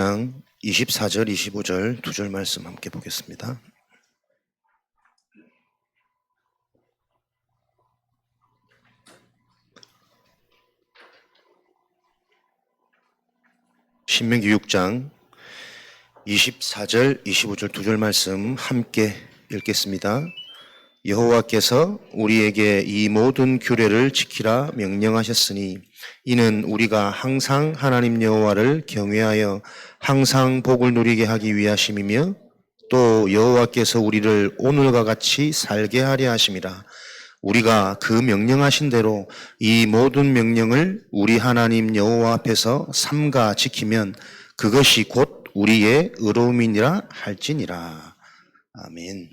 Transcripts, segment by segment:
24절, 25절 두 절 말씀 함께 보겠습니다. 신명기 6장 24절, 25절 두 절 말씀 함께 읽겠습니다. 여호와께서 우리에게 이 모든 규례를 지키라 명령하셨으니 이는 우리가 항상 하나님 여호와를 경외하여 항상 복을 누리게 하기 위하심이며 또 여호와께서 우리를 오늘과 같이 살게 하려 하심이라. 우리가 그 명령하신 대로 이 모든 명령을 우리 하나님 여호와 앞에서 삼가 지키면 그것이 곧 우리의 의로움이니라 할지니라. 아멘.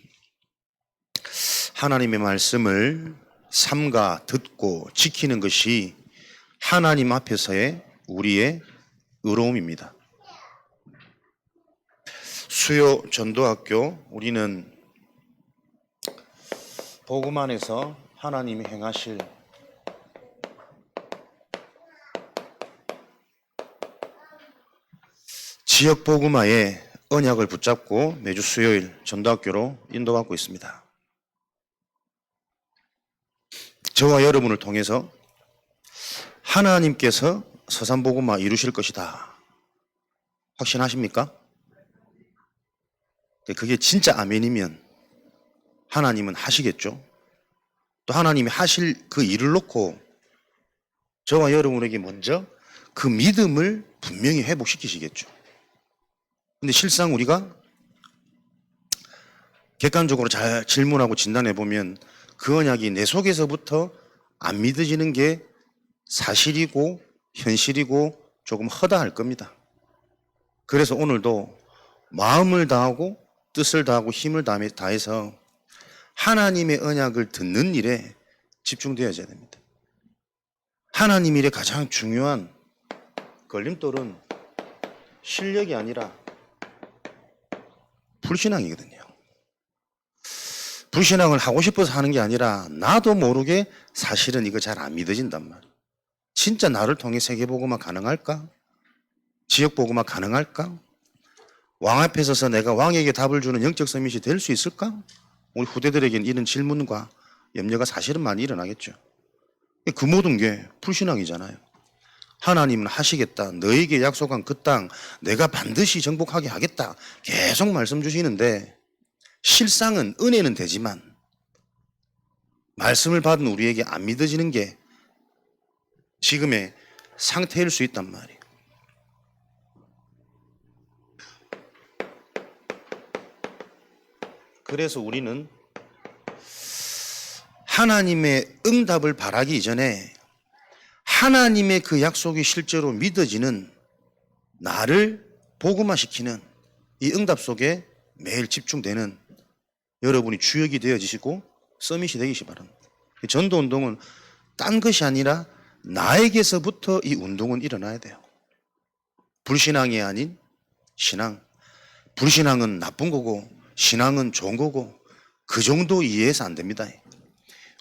하나님의 말씀을 삼가 듣고 지키는 것이 하나님 앞에서의 우리의 의로움입니다. 수요 전도학교, 우리는 복음 안에서 하나님이 행하실 지역 복음화의 언약을 붙잡고 매주 수요일 전도학교로 인도받고 있습니다. 저와 여러분을 통해서 하나님께서 서산복음화 이루실 것이다. 확신하십니까? 그게 진짜 아멘이면 하나님은 하시겠죠. 또 하나님이 하실 그 일을 놓고 저와 여러분에게 먼저 그 믿음을 분명히 회복시키시겠죠. 근데 실상 우리가 객관적으로 잘 질문하고 진단해 보면 그 언약이 내 속에서부터 안 믿어지는 게 사실이고 현실이고 조금 허다할 겁니다. 그래서 오늘도 마음을 다하고 뜻을 다하고 힘을 다해서 하나님의 언약을 듣는 일에 집중되어야 됩니다. 하나님 일의 가장 중요한 걸림돌은 실력이 아니라 불신앙이거든요. 불신앙을 하고 싶어서 하는 게 아니라 나도 모르게 사실은 이거 잘 안 믿어진단 말이에요. 진짜 나를 통해 세계복음화 가능할까? 지역복음화 가능할까? 왕 앞에 서서 내가 왕에게 답을 주는 영적 서밋이 될 수 있을까? 우리 후대들에게는 이런 질문과 염려가 사실은 많이 일어나겠죠. 그 모든 게 불신앙이잖아요. 하나님은 하시겠다. 너에게 약속한 그 땅 내가 반드시 정복하게 하겠다. 계속 말씀 주시는데 실상은 은혜는 되지만 말씀을 받은 우리에게 안 믿어지는 게 지금의 상태일 수 있단 말이에요. 그래서 우리는 하나님의 응답을 바라기 이전에 하나님의 그 약속이 실제로 믿어지는 나를 복음화시키는 이 응답 속에 매일 집중되는 여러분이 주역이 되어지시고 서밋이 되시기 바랍니다. 전도운동은 딴 것이 아니라 나에게서부터 이 운동은 일어나야 돼요. 불신앙이 아닌 신앙. 불신앙은 나쁜 거고 신앙은 좋은 거고 그 정도 이해해서 안 됩니다.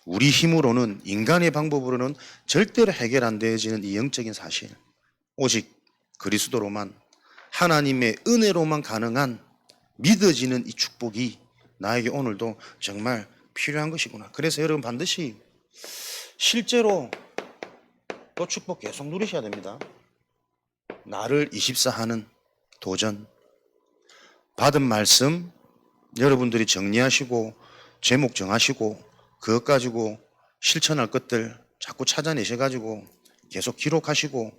우리 힘으로는 인간의 방법으로는 절대로 해결 안 되어지는 이 영적인 사실. 오직 그리스도로만 하나님의 은혜로만 가능한 믿어지는 이 축복이 나에게 오늘도 정말 필요한 것이구나. 그래서 여러분 반드시 실제로 또 축복 계속 누리셔야 됩니다. 나를 24하는 도전. 받은 말씀 여러분들이 정리하시고 제목 정하시고 그것 가지고 실천할 것들 자꾸 찾아내셔가지고 계속 기록하시고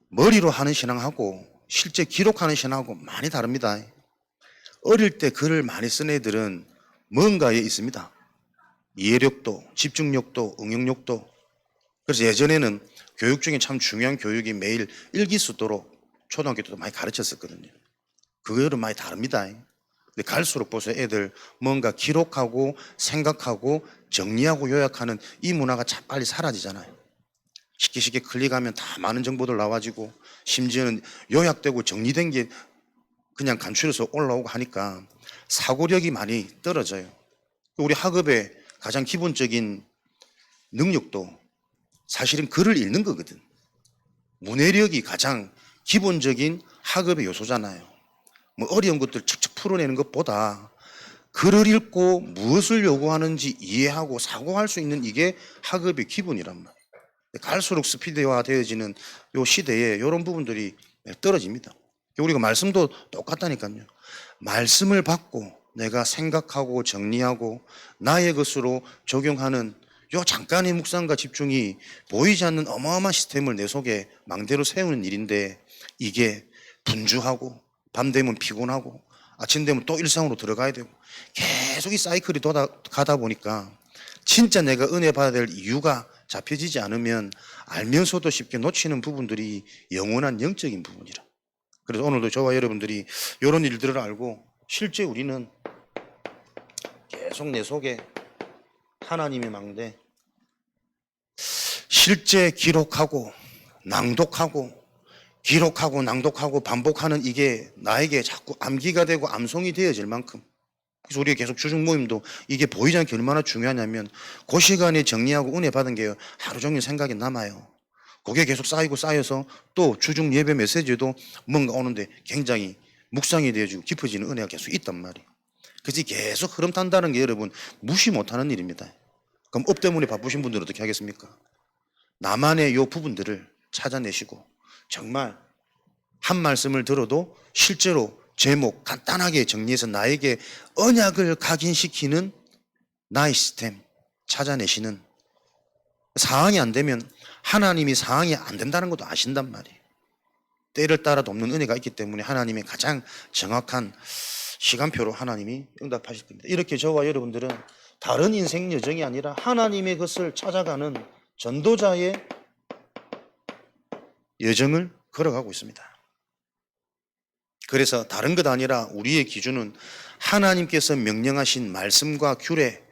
머리로 하는 신앙하고 실제 기록하는 신앙하고 많이 다릅니다. 어릴 때 글을 많이 쓴 애들은 뭔가에 있습니다. 이해력도 집중력도 응용력도. 그래서 예전에는 교육 중에 참 중요한 교육이 매일 일기 쓰도록 초등학교 때도 많이 가르쳤었거든요. 그거는 많이 다릅니다. 근데 갈수록 보세요. 애들 뭔가 기록하고 생각하고 정리하고 요약하는 이 문화가 참 빨리 사라지잖아요. 쉽게 클릭하면 다 많은 정보들 나와지고 심지어는 요약되고 정리된 게 그냥 간추려서 올라오고 하니까 사고력이 많이 떨어져요. 우리 학업의 가장 기본적인 능력도 사실은 글을 읽는 거거든. 문해력이 가장 기본적인 학업의 요소잖아요. 뭐 어려운 것들 척척 풀어내는 것보다 글을 읽고 무엇을 요구하는지 이해하고 사고할 수 있는 이게 학업의 기본이란 말이에요. 갈수록 스피드화 되어지는 요 시대에 이런 부분들이 떨어집니다. 우리가 말씀도 똑같다니까요. 말씀을 받고 내가 생각하고 정리하고 나의 것으로 적용하는 요 잠깐의 묵상과 집중이 보이지 않는 어마어마한 시스템을 내 속에 망대로 세우는 일인데, 이게 분주하고 밤 되면 피곤하고 아침 되면 또 일상으로 들어가야 되고 계속 이 사이클이 가다 보니까 진짜 내가 은혜 받아야 될 이유가 잡혀지지 않으면 알면서도 쉽게 놓치는 부분들이 영원한 영적인 부분이라. 그래서 오늘도 저와 여러분들이 이런 일들을 알고 실제 우리는 계속 내 속에 하나님의 망대 실제 기록하고 낭독하고 기록하고 낭독하고 반복하는 이게 나에게 자꾸 암기가 되고 암송이 되어질 만큼, 그래서 우리가 계속 주중 모임도 이게 보이지 않게 얼마나 중요하냐면 그 시간에 정리하고 은혜 받은 게 하루 종일 생각이 남아요. 그게 계속 쌓이고 쌓여서 또 주중 예배 메시지도 뭔가 오는데 굉장히 묵상이 되어지고 깊어지는 은혜가 계속 있단 말이에요. 그래서 계속 흐름 탄다는 게 여러분 무시 못하는 일입니다. 그럼 업 때문에 바쁘신 분들은 어떻게 하겠습니까? 나만의 요 부분들을 찾아내시고 정말 한 말씀을 들어도 실제로 제목 간단하게 정리해서 나에게 언약을 각인시키는 나의 시스템 찾아내시는, 상황이 안 되면 하나님이 상황이 안 된다는 것도 아신단 말이에요. 때를 따라 돕는 은혜가 있기 때문에 하나님의 가장 정확한 시간표로 하나님이 응답하실 겁니다. 이렇게 저와 여러분들은 다른 인생 여정이 아니라 하나님의 것을 찾아가는 전도자의 여정을 걸어가고 있습니다. 그래서 다른 것 아니라 우리의 기준은 하나님께서 명령하신 말씀과 규례,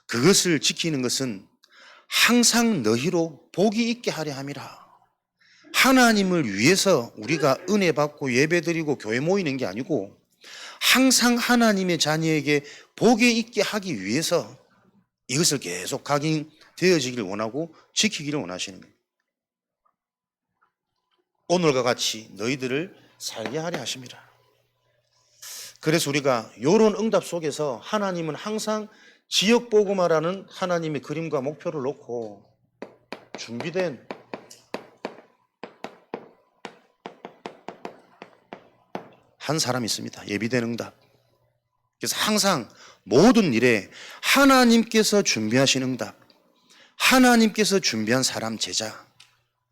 그것을 지키는 것은 항상 너희로 복이 있게 하려 함이라. 하나님을 위해서 우리가 은혜 받고 예배 드리고 교회 모이는 게 아니고 항상 하나님의 자녀에게 복이 있게 하기 위해서 이것을 계속 각인되어지기를 원하고 지키기를 원하시는 거예요. 오늘과 같이 너희들을 살게 하려 하십니다. 그래서 우리가 이런 응답 속에서 하나님은 항상 지역 복음화라는 하나님의 그림과 목표를 놓고 준비된 한 사람이 있습니다. 예비된 응답. 그래서 항상 모든 일에 하나님께서 준비하신 응답, 하나님께서 준비한 사람 제자,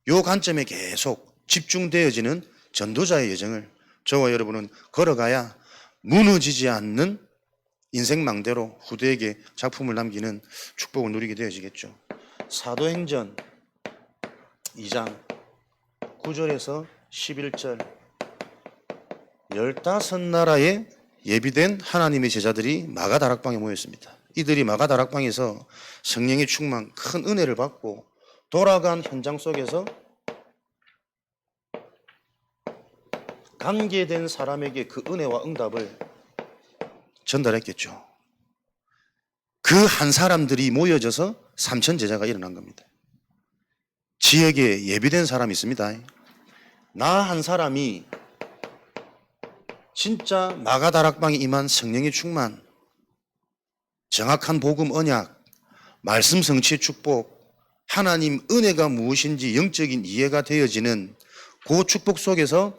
요 관점에 계속 집중되어지는 전도자의 여정을 저와 여러분은 걸어가야 무너지지 않는 인생망대로 후대에게 작품을 남기는 축복을 누리게 되어지겠죠. 사도행전 2장 9절에서 11절 15나라의 예비된 하나님의 제자들이 마가다락방에 모였습니다. 이들이 마가다락방에서 성령의 충만 큰 은혜를 받고 돌아간 현장 속에서 관계된 사람에게 그 은혜와 응답을 전달했겠죠. 그 한 사람들이 모여져서 3천 제자가 일어난 겁니다. 지역에 예비된 사람이 있습니다. 나 한 사람이 진짜 마가다락방에 임한 성령의 충만, 정확한 복음 언약, 말씀 성취의 축복, 하나님 은혜가 무엇인지 영적인 이해가 되어지는 그 축복 속에서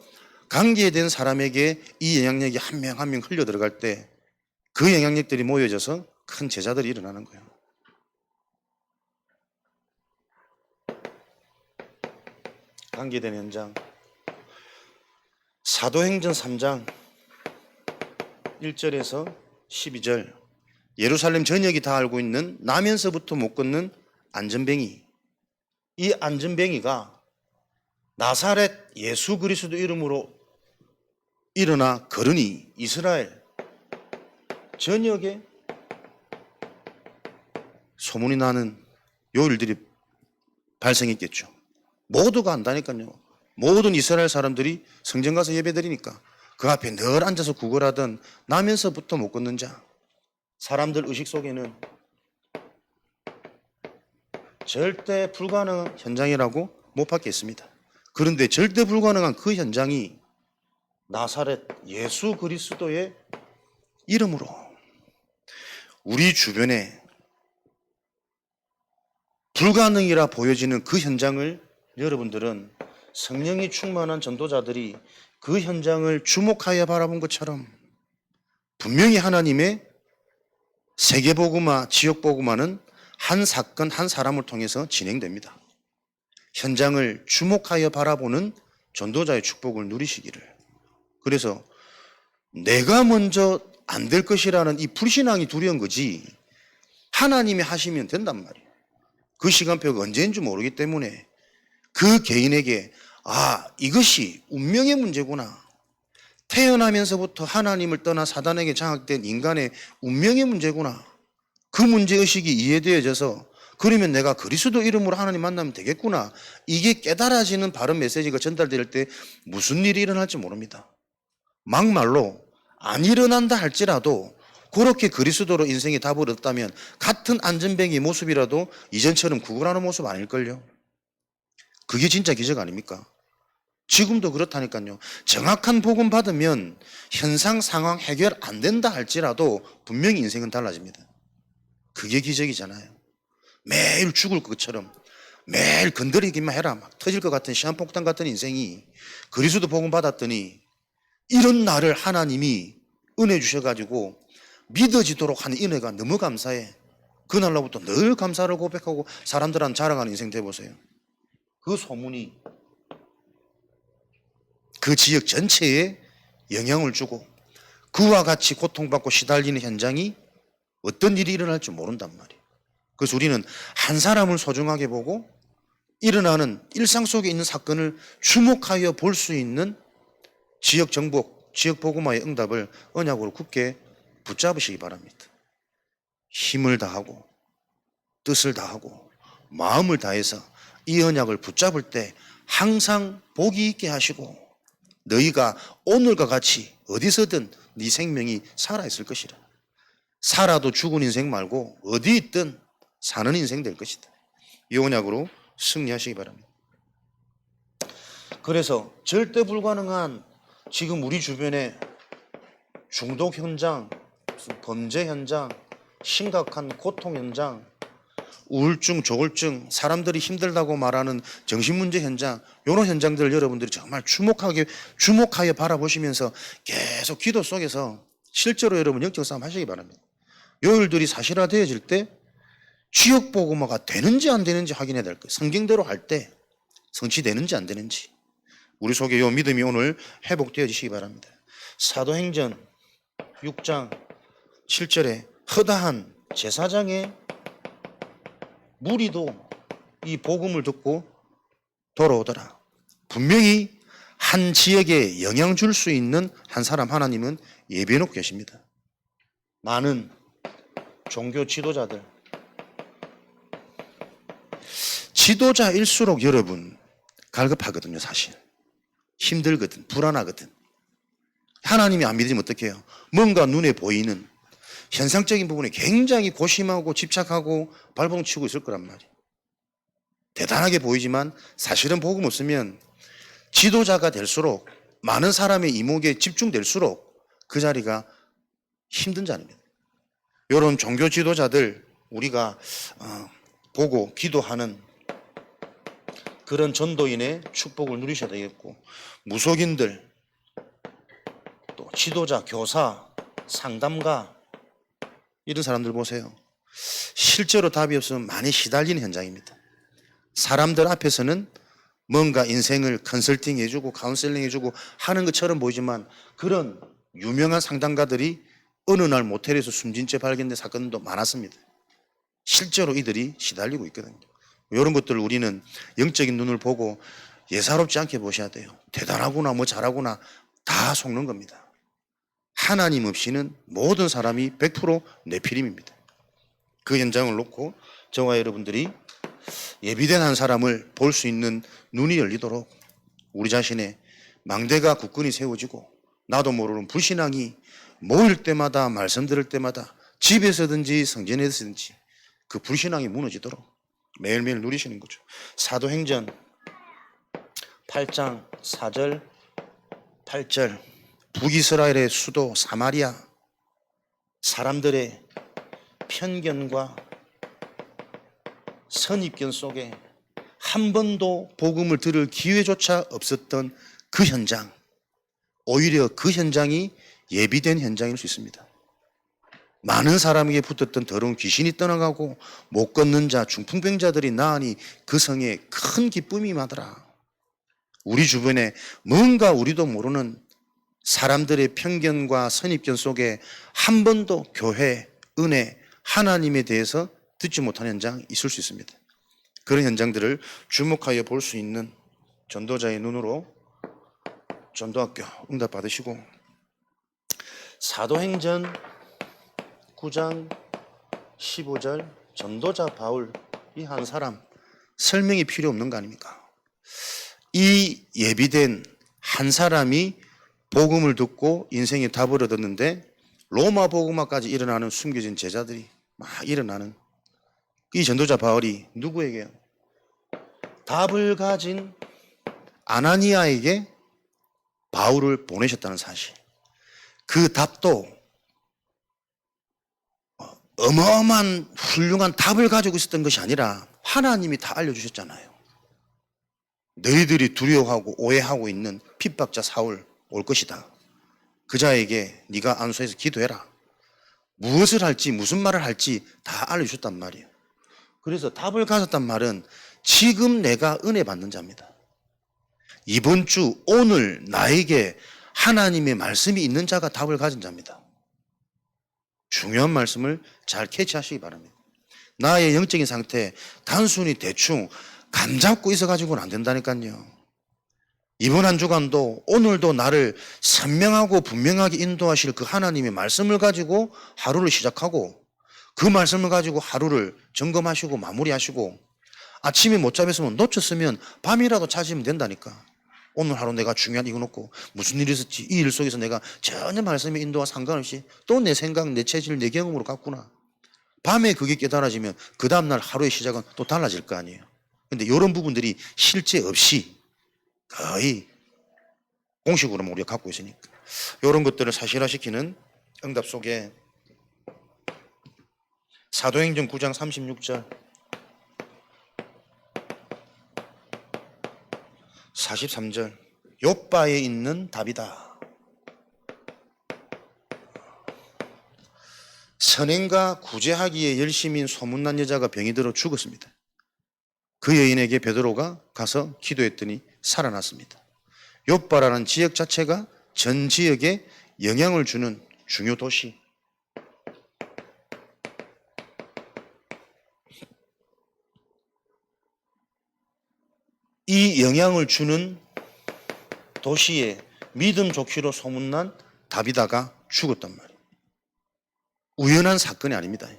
관계된 사람에게 이 영향력이 한 명 한 명 흘려 들어갈 때 그 영향력들이 모여져서 큰 제자들이 일어나는 거예요. 관계된 현장. 사도행전 3장 1절에서 12절. 예루살렘 전역이 다 알고 있는 나면서부터 못 걷는 안전뱅이. 이 안전뱅이가 나사렛 예수 그리스도 이름으로 일어나 걸으니 이스라엘 전역에 소문이 나는 요 일들이 발생했겠죠. 모두가 안다니까요. 모든 이스라엘 사람들이 성전 가서 예배드리니까 그 앞에 늘 앉아서 구걸하던 나면서부터 못 걷는 자, 사람들 의식 속에는 절대 불가능한 현장이라고 못 받겠습니다. 그런데 절대 불가능한 그 현장이 나사렛 예수 그리스도의 이름으로 우리 주변에 불가능이라 보여지는 그 현장을 여러분들은 성령이 충만한 전도자들이 그 현장을 주목하여 바라본 것처럼 분명히 하나님의 세계복음화, 지역복음화는 한 사건, 한 사람을 통해서 진행됩니다. 현장을 주목하여 바라보는 전도자의 축복을 누리시기를. 그래서 내가 먼저 안 될 것이라는 이 불신앙이 두려운 거지 하나님이 하시면 된단 말이에요. 그 시간표가 언제인지 모르기 때문에 그 개인에게 이것이 운명의 문제구나. 태어나면서부터 하나님을 떠나 사단에게 장악된 인간의 운명의 문제구나. 그 문제의식이 이해되어져서 그러면 내가 그리스도 이름으로 하나님 만나면 되겠구나. 이게 깨달아지는 바른 메시지가 전달될 때 무슨 일이 일어날지 모릅니다. 막말로 안 일어난다 할지라도 그렇게 그리스도로 인생의 답을 얻었다면 같은 안전뱅이 모습이라도 이전처럼 구걸하는 모습 아닐걸요. 그게 진짜 기적 아닙니까? 지금도 그렇다니까요. 정확한 복음 받으면 현상 상황 해결 안 된다 할지라도 분명히 인생은 달라집니다. 그게 기적이잖아요. 매일 죽을 것처럼 매일 건드리기만 해라 막 터질 것 같은 시한폭탄 같은 인생이 그리스도 복음 받았더니 이런 나를 하나님이 은혜 주셔가지고 믿어지도록 하는 은혜가 너무 감사해. 그날로부터 늘 감사를 고백하고 사람들한테 자랑하는 인생 돼보세요. 그 소문이 그 지역 전체에 영향을 주고 그와 같이 고통받고 시달리는 현장이 어떤 일이 일어날지 모른단 말이에요. 그래서 우리는 한 사람을 소중하게 보고 일어나는 일상 속에 있는 사건을 주목하여 볼 수 있는 지역 정복, 지역 복음화의 응답을 언약으로 굳게 붙잡으시기 바랍니다. 힘을 다하고 뜻을 다하고 마음을 다해서 이 언약을 붙잡을 때 항상 복이 있게 하시고 너희가 오늘과 같이 어디서든 네 생명이 살아있을 것이라. 살아도 죽은 인생 말고 어디 있든 사는 인생 될 것이다. 이 언약으로 승리하시기 바랍니다. 그래서 절대 불가능한 지금 우리 주변에 중독 현장, 범죄 현장, 심각한 고통 현장, 우울증, 조울증, 사람들이 힘들다고 말하는 정신문제 현장, 이런 현장들을 여러분들이 정말 주목하여 바라보시면서 계속 기도 속에서 실제로 여러분 영적 싸움 하시기 바랍니다. 요 일들이 사실화되어질 때 지역 복음화가 되는지 안 되는지 확인해야 될 거예요. 성경대로 할 때 성취되는지 안 되는지. 우리 속에 요 믿음이 오늘 회복되어지시기 바랍니다. 사도행전 6장 7절에 허다한 제사장의 무리도 이 복음을 듣고 돌아오더라. 분명히 한 지역에 영향 줄 수 있는 한 사람 하나님은 예비해놓고 계십니다. 많은 종교 지도자들, 지도자일수록 여러분 갈급하거든요. 사실 힘들거든, 불안하거든. 하나님이 안 믿으면 어떡해요? 뭔가 눈에 보이는 현상적인 부분에 굉장히 고심하고 집착하고 발버둥치고 있을 거란 말이에요. 대단하게 보이지만 사실은 복음 없으면 지도자가 될수록 많은 사람의 이목에 집중될수록 그 자리가 힘든 자리입니다. 이런 종교 지도자들 우리가 보고 기도하는 그런 전도인의 축복을 누리셔야 되겠고, 무속인들, 또 지도자, 교사, 상담가 이런 사람들 보세요. 실제로 답이 없으면 많이 시달리는 현장입니다. 사람들 앞에서는 뭔가 인생을 컨설팅 해주고 카운셀링 해주고 하는 것처럼 보이지만 그런 유명한 상담가들이 어느 날 모텔에서 숨진 채 발견된 사건도 많았습니다. 실제로 이들이 시달리고 있거든요. 이런 것들을 우리는 영적인 눈을 보고 예사롭지 않게 보셔야 돼요. 대단하구나 뭐 잘하구나 다 속는 겁니다. 하나님 없이는 모든 사람이 100% 네피림입니다. 그 현장을 놓고 저와 여러분들이 예비된 한 사람을 볼 수 있는 눈이 열리도록 우리 자신의 망대가 굳건히 세워지고 나도 모르는 불신앙이 모일 때마다 말씀 들을 때마다 집에서든지 성전에서든지 그 불신앙이 무너지도록 매일매일 누리시는 거죠. 사도행전 8장 4절 8절 북이스라엘의 수도 사마리아, 사람들의 편견과 선입견 속에 한 번도 복음을 들을 기회조차 없었던 그 현장, 오히려 그 현장이 예비된 현장일 수 있습니다. 많은 사람에게 붙었던 더러운 귀신이 떠나가고 못 걷는 자, 중풍병자들이 나으니 그 성에 큰 기쁨이 임하더라. 우리 주변에 뭔가 우리도 모르는 사람들의 편견과 선입견 속에 한 번도 교회, 은혜, 하나님에 대해서 듣지 못한 현장 있을 수 있습니다. 그런 현장들을 주목하여 볼 수 있는 전도자의 눈으로 전도학교 응답 받으시고, 사도행전 9장 15절 전도자 바울 이 한 사람 설명이 필요 없는 거 아닙니까? 이 예비된 한 사람이 복음을 듣고 인생의 답을 얻었는데 로마 복음화까지 일어나는 숨겨진 제자들이 막 일어나는 이 전도자 바울이 누구에게요? 답을 가진 아나니아에게 바울을 보내셨다는 사실. 그 답도 어마어마한 훌륭한 답을 가지고 있었던 것이 아니라 하나님이 다 알려주셨잖아요. 너희들이 두려워하고 오해하고 있는 핍박자 사울 올 것이다. 그 자에게 네가 안수해서 기도해라. 무엇을 할지 무슨 말을 할지 다 알려주셨단 말이에요. 그래서 답을 가졌단 말은 지금 내가 은혜 받는 자입니다. 이번 주 오늘 나에게 하나님의 말씀이 있는 자가 답을 가진 자입니다. 중요한 말씀을 잘 캐치하시기 바랍니다. 나의 영적인 상태 단순히 대충 감 잡고 있어가지고는 안 된다니까요. 이번 한 주간도 오늘도 나를 선명하고 분명하게 인도하실 그 하나님의 말씀을 가지고 하루를 시작하고 그 말씀을 가지고 하루를 점검하시고 마무리하시고 아침에 못 잡았으면 놓쳤으면 밤이라도 찾으면 된다니까. 오늘 하루 내가 중요한 이거 놓고 무슨 일이 있었지, 이 일 속에서 내가 전혀 말씀의 인도와 상관없이 또 내 생각, 내 체질, 내 경험으로 갔구나. 밤에 그게 깨달아지면 그 다음날 하루의 시작은 또 달라질 거 아니에요. 근데 이런 부분들이 실제 없이 거의 공식으로만 우리가 갖고 있으니까 이런 것들을 사실화시키는 응답 속에 사도행전 9장 36절 43절 욥바에 있는 답이다. 선행과 구제하기에 열심인 소문난 여자가 병이 들어 죽었습니다. 그 여인에게 베드로가 가서 기도했더니 살아났습니다. 욥바라는 지역 자체가 전 지역에 영향을 주는 중요 도시. 이 영향을 주는 도시에 믿음 좋기로 소문난 다비다가 죽었단 말이에요. 우연한 사건이 아닙니다.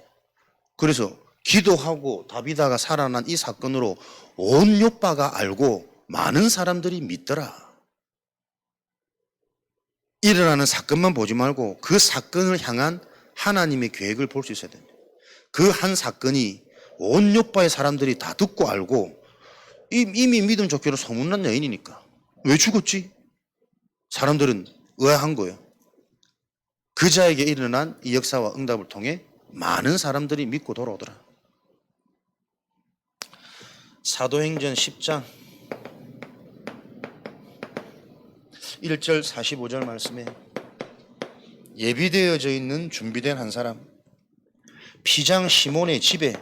그래서 기도하고 다비다가 살아난 이 사건으로 온 욥바가 알고 많은 사람들이 믿더라. 일어나는 사건만 보지 말고 그 사건을 향한 하나님의 계획을 볼 수 있어야 됩니다. 그 한 사건이 온 욥바의 사람들이 다 듣고 알고 이미 믿음 좋기로 소문난 여인이니까 왜 죽었지? 사람들은 의아한 거예요. 그 자에게 일어난 이 역사와 응답을 통해 많은 사람들이 믿고 돌아오더라. 사도행전 10장 1절 45절 말씀에 예비되어져 있는 준비된 한 사람 피장 시몬의 집에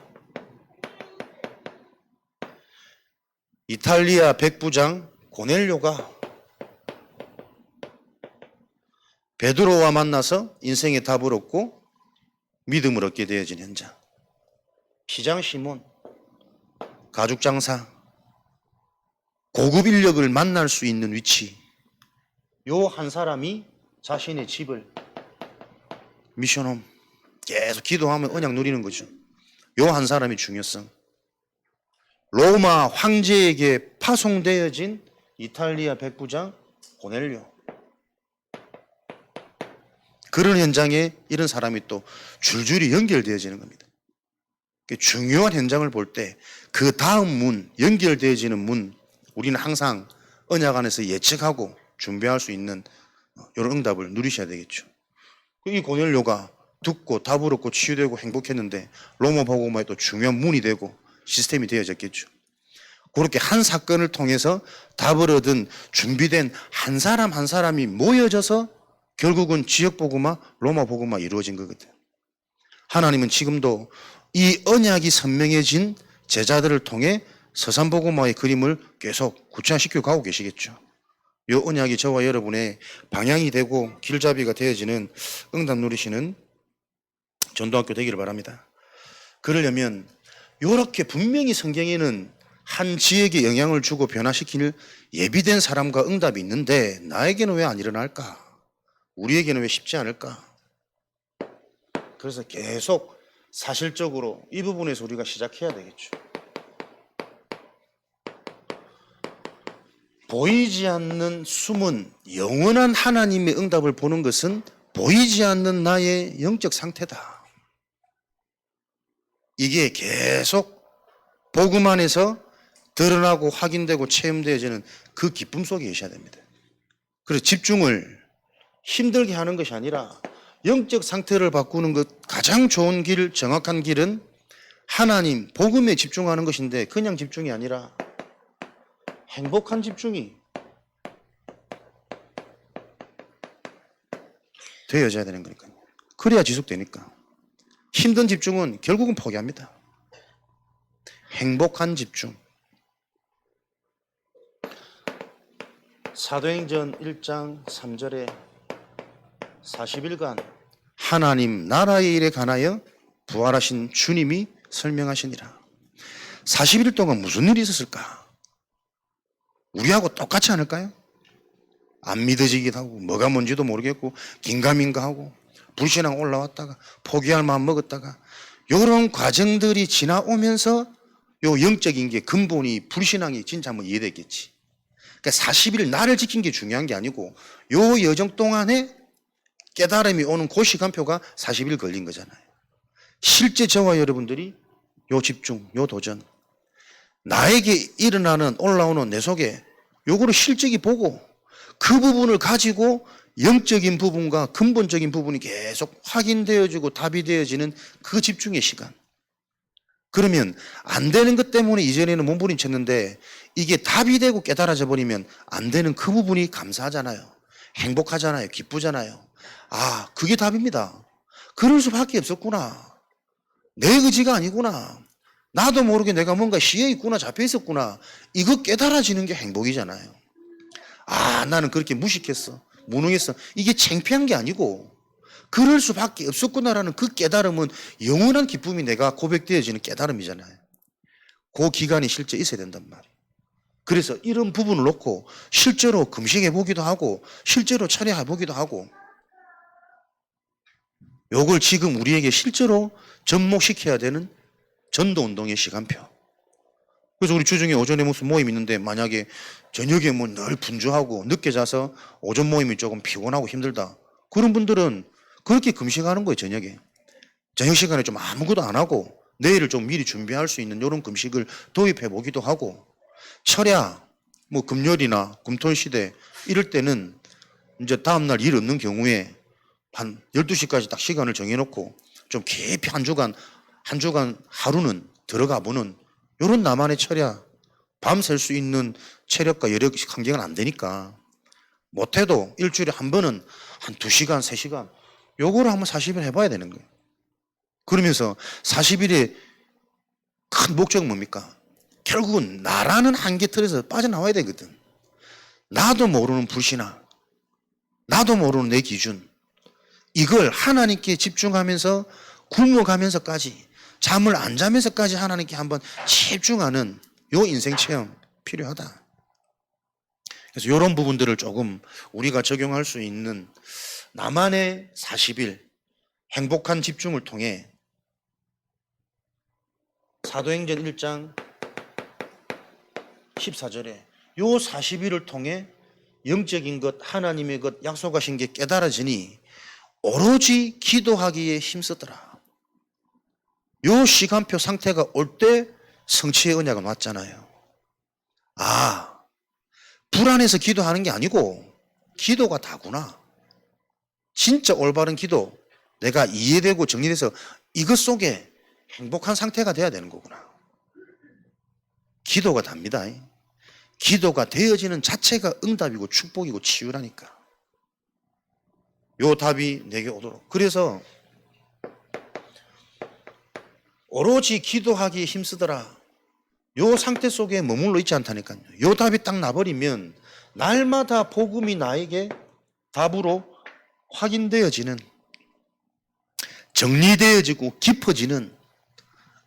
이탈리아 백부장 고넬료가 베드로와 만나서 인생의 답을 얻고 믿음을 얻게 되어진 현장. 피장 시몬, 가죽 장사, 고급 인력을 만날 수 있는 위치. 요 한 사람이 자신의 집을 미션홈 계속 기도하면 언약 누리는 거죠. 요 한 사람의 중요성. 로마 황제에게 파송되어진 이탈리아 백부장 고넬료. 그런 현장에 이런 사람이 또 줄줄이 연결되어지는 겁니다. 중요한 현장을 볼 때 그 다음 문, 연결되어지는 문, 우리는 항상 언약 안에서 예측하고 준비할 수 있는 이런 응답을 누리셔야 되겠죠. 이 고넬료가 듣고 답을 얻고 치유되고 행복했는데 로마 복음화에 또 중요한 문이 되고 시스템이 되어졌겠죠. 그렇게 한 사건을 통해서 답을 얻은 준비된 한 사람 한 사람이 모여져서 결국은 지역 복음화, 로마 복음화 이루어진 거거든. 하나님은 지금도 이 언약이 선명해진 제자들을 통해 서산 복음화의 그림을 계속 구체화시켜 가고 계시겠죠. 이 언약이 저와 여러분의 방향이 되고 길잡이가 되어지는 응답 누리시는 전도학교 되기를 바랍니다. 그러려면 이렇게 분명히 성경에는 한 지역에 영향을 주고 변화시킬 예비된 사람과 응답이 있는데 나에게는 왜 안 일어날까? 우리에게는 왜 쉽지 않을까? 그래서 계속 사실적으로 이 부분에서 우리가 시작해야 되겠죠. 보이지 않는 숨은 영원한 하나님의 응답을 보는 것은 보이지 않는 나의 영적 상태다. 이게 계속 복음 안에서 드러나고 확인되고 체험되어지는 그 기쁨 속에 계셔야 됩니다. 그래서 집중을 힘들게 하는 것이 아니라 영적 상태를 바꾸는 것 가장 좋은 길, 정확한 길은 하나님, 복음에 집중하는 것인데 그냥 집중이 아니라 행복한 집중이 되어져야 되는 거니까요. 그래야 지속되니까. 힘든 집중은 결국은 포기합니다. 행복한 집중. 사도행전 1장 3절에 40일간 하나님 나라의 일에 관하여 부활하신 주님이 설명하시니라. 40일 동안 무슨 일이 있었을까? 우리하고 똑같지 않을까요? 안 믿어지기도 하고 뭐가 뭔지도 모르겠고 긴가민가 하고 불신앙 올라왔다가 포기할 마음 먹었다가 이런 과정들이 지나오면서 요 영적인 게 근본이 불신앙이 진짜 한번 이해됐겠지. 그러니까 40일 나를 지킨 게 중요한 게 아니고 요 여정 동안에 깨달음이 오는 그 시간표가 40일 걸린 거잖아요. 실제 저와 여러분들이 요 집중, 요 도전, 나에게 일어나는 올라오는 내 속에 요거를 실적이 보고 그 부분을 가지고 영적인 부분과 근본적인 부분이 계속 확인되어지고 답이 되어지는 그 집중의 시간. 그러면 안 되는 것 때문에 이전에는 몸부림쳤는데 이게 답이 되고 깨달아져 버리면 안 되는 그 부분이 감사하잖아요. 행복하잖아요. 기쁘잖아요. 아, 그게 답입니다. 그럴 수밖에 없었구나. 내 의지가 아니구나. 나도 모르게 내가 뭔가 시에 있구나, 잡혀 있었구나. 이거 깨달아지는 게 행복이잖아요. 아, 나는 그렇게 무식했어. 무능했어. 이게 창피한 게 아니고 그럴 수밖에 없었구나라는 그 깨달음은 영원한 기쁨이 내가 고백되어지는 깨달음이잖아요. 그 기간이 실제 있어야 된단 말이에요. 그래서 이런 부분을 놓고 실제로 금식해 보기도 하고 실제로 철야해 보기도 하고 요걸 지금 우리에게 실제로 접목시켜야 되는 전도운동의 시간표. 그래서 우리 주중에 오전에 무슨 모임 있는데 만약에 저녁에 뭐 늘 분주하고 늦게 자서 오전 모임이 조금 피곤하고 힘들다. 그런 분들은 그렇게 금식하는 거예요, 저녁에. 저녁 시간에 좀 아무것도 안 하고 내일을 좀 미리 준비할 수 있는 이런 금식을 도입해 보기도 하고 철야, 뭐 금요일이나 금토일시대 이럴 때는 이제 다음날 일 없는 경우에 한 12시까지 딱 시간을 정해놓고 좀 깊이 한 주간 하루는 들어가 보는 이런 나만의 철야, 밤샐 수 있는 체력과 여력 환경은 안 되니까 못해도 일주일에 한 번은 한 2시간, 3시간 요거를 한번 40일 해봐야 되는 거예요. 그러면서 40일의 큰 목적은 뭡니까? 결국은 나라는 한계 틀에서 빠져나와야 되거든. 나도 모르는 불신앙, 나도 모르는 내 기준, 이걸 하나님께 집중하면서 굶어가면서까지 잠을 안 자면서까지 하나님께 한번 집중하는 요 인생 체험 필요하다. 그래서 이런 부분들을 조금 우리가 적용할 수 있는 나만의 40일 행복한 집중을 통해 사도행전 1장 14절에 요 40일을 통해 영적인 것, 하나님의 것, 약속하신 게 깨달아지니 오로지 기도하기에 힘쓰더라. 요 시간표 상태가 올 때 성취의 언약은 왔잖아요. 아, 불안해서 기도하는 게 아니고 기도가 다구나. 진짜 올바른 기도, 내가 이해되고 정리돼서 이것 속에 행복한 상태가 돼야 되는 거구나. 기도가 답니다. 기도가 되어지는 자체가 응답이고 축복이고 치유라니까. 요 답이 내게 오도록. 그래서 오로지 기도하기에 힘쓰더라. 요 상태 속에 머물러 있지 않다니까요. 요 답이 딱 나버리면 날마다 복음이 나에게 답으로 확인되어지는, 정리되어지고 깊어지는,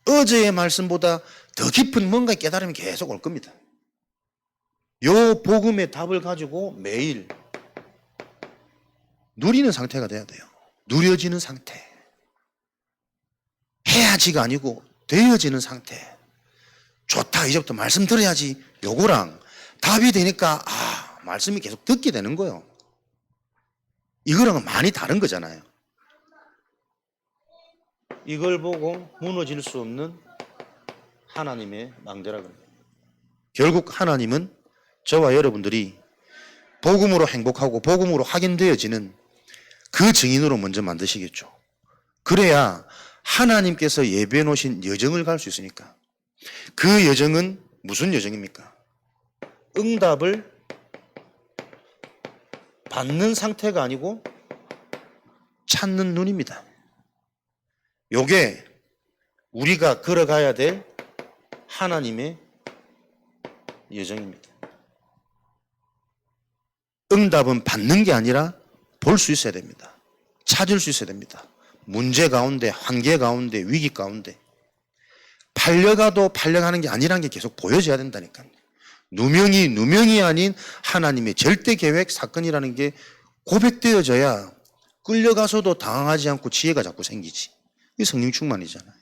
어제의 말씀보다 더 깊은 뭔가 깨달음이 계속 올 겁니다. 요 복음의 답을 가지고 매일 누리는 상태가 돼야 돼요. 누려지는 상태. 해야지가 아니고 되어지는 상태. 좋다, 이제부터 말씀 들어야지. 요거랑 답이 되니까 말씀이 계속 듣게 되는 거예요. 이거랑은 많이 다른 거잖아요. 이걸 보고 무너질 수 없는 하나님의 망대라 그래요. 결국 하나님은 저와 여러분들이 복음으로 행복하고 복음으로 확인되어지는 그 증인으로 먼저 만드시겠죠. 그래야 하나님께서 예배해 놓으신 여정을 갈 수 있으니까. 그 여정은 무슨 여정입니까? 응답을 받는 상태가 아니고 찾는 눈입니다. 요게 우리가 걸어가야 될 하나님의 여정입니다. 응답은 받는 게 아니라 볼 수 있어야 됩니다. 찾을 수 있어야 됩니다. 문제 가운데, 한계 가운데, 위기 가운데 팔려가도 팔려가는 게 아니라는 게 계속 보여져야 된다니까요. 누명이 아닌 하나님의 절대 계획 사건이라는 게 고백되어져야 끌려가서도 당황하지 않고 지혜가 자꾸 생기지. 이게 성령 충만이잖아요.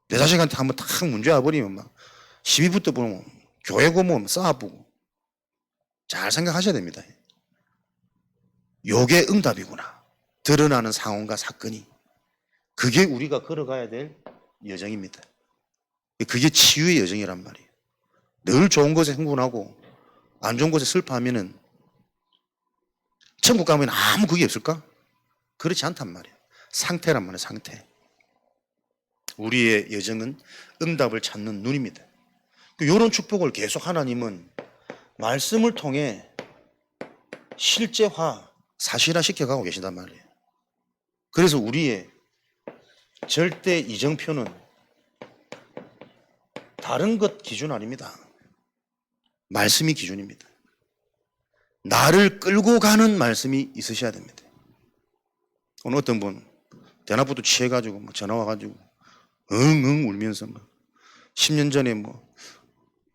내 자식한테 한번 탁 문제 와버리면 막 시비부터 보면 교회 고모 쌓아보고 잘 생각하셔야 됩니다. 요게 응답이구나. 드러나는 상황과 사건이. 그게 우리가 걸어가야 될 여정입니다. 그게 치유의 여정이란 말이에요. 늘 좋은 것에 흥분하고 안 좋은 것에 슬퍼하면은 천국 가면 아무 그게 없을까? 그렇지 않단 말이에요. 상태란 말이에요. 상태. 우리의 여정은 응답을 찾는 눈입니다. 이런 축복을 계속 하나님은 말씀을 통해 실제화, 사실화 시켜가고 계시단 말이에요. 그래서 우리의 절대 이정표는 다른 것 기준 아닙니다. 말씀이 기준입니다. 나를 끌고 가는 말씀이 있으셔야 됩니다. 오늘 어떤 분 대낮부터 취해가지고 전화 와가지고 엉엉 울면서 10년 전에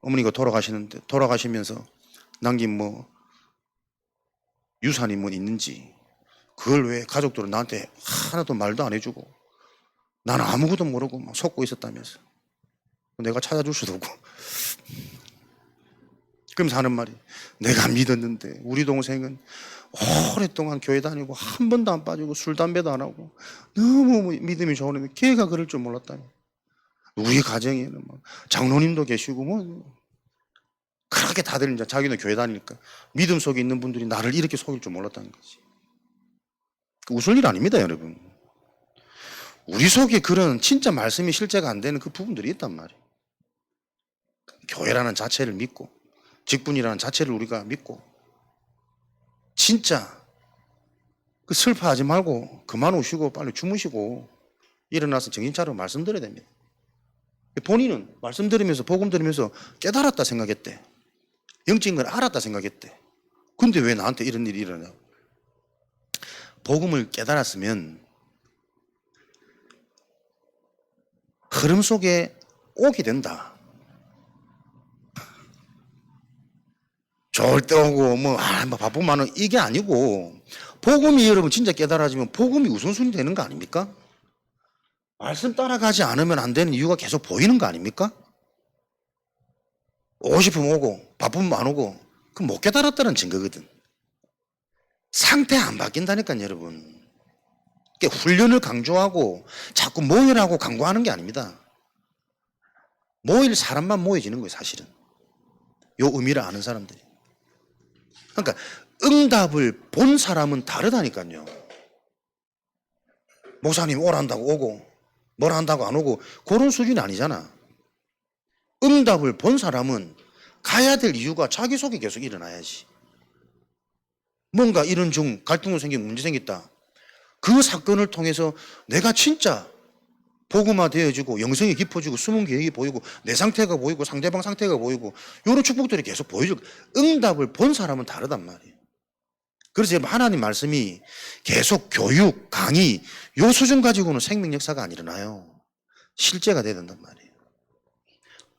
어머니가 돌아가시면서 남긴 유산이 있는지 그걸 왜 가족들은 나한테 하나도 말도 안 해주고 나는 아무것도 모르고 속고 있었다면서 내가 찾아줄 수도 없고 그러면서 하는 말이 내가 믿었는데 우리 동생은 오랫동안 교회 다니고 한 번도 안 빠지고 술 담배도 안 하고 너무 믿음이 좋은데 걔가 그럴 줄 몰랐다니. 우리 가정에는 장로님도 계시고 그렇게 다들 이제 자기는 교회 다니니까 믿음 속에 있는 분들이 나를 이렇게 속일 줄 몰랐다는 거지. 웃을 일 아닙니다, 여러분. 우리 속에 그런 진짜 말씀이 실제가 안 되는 그 부분들이 있단 말이에요. 교회라는 자체를 믿고 직분이라는 자체를 우리가 믿고 진짜 슬퍼하지 말고 그만 우시고 빨리 주무시고 일어나서 정신 차리고 말씀드려야 됩니다. 본인은 말씀 들으면서 복음 들으면서 깨달았다 생각했대. 영적인 걸 알았다 생각했대. 근데 왜 나한테 이런 일이 일어나냐고. 복음을 깨달았으면 흐름 속에 오게 된다. 좋을 때 오고 바쁘면 이게 아니고 복음이 여러분 진짜 깨달아지면 복음이 우선순위 되는 거 아닙니까? 말씀 따라가지 않으면 안 되는 이유가 계속 보이는 거 아닙니까? 오고 싶으면 오고 바쁘면 안 오고 그럼 못 깨달았다는 증거거든. 상태 안 바뀐다니까 여러분. 훈련을 강조하고 자꾸 모이라고 강조하는 게 아닙니다. 모일 사람만 모여지는 거예요, 사실은. 요 의미를 아는 사람들이. 그러니까 응답을 본 사람은 다르다니까요. 목사님 오란다고 오고 뭘 한다고 안 오고 그런 수준이 아니잖아. 응답을 본 사람은 가야 될 이유가 자기 속에 계속 일어나야지. 뭔가 이런 중 갈등이 생기고 문제 생겼다. 그 사건을 통해서 내가 진짜 복음화 되어지고 영성이 깊어지고 숨은 계획이 보이고 내 상태가 보이고 상대방 상태가 보이고 이런 축복들이 계속 보여지고 응답을 본 사람은 다르단 말이에요. 그래서 하나님 말씀이 계속 교육, 강의 요 수준 가지고는 생명 역사가 안 일어나요. 실제가 돼야 된단 말이에요.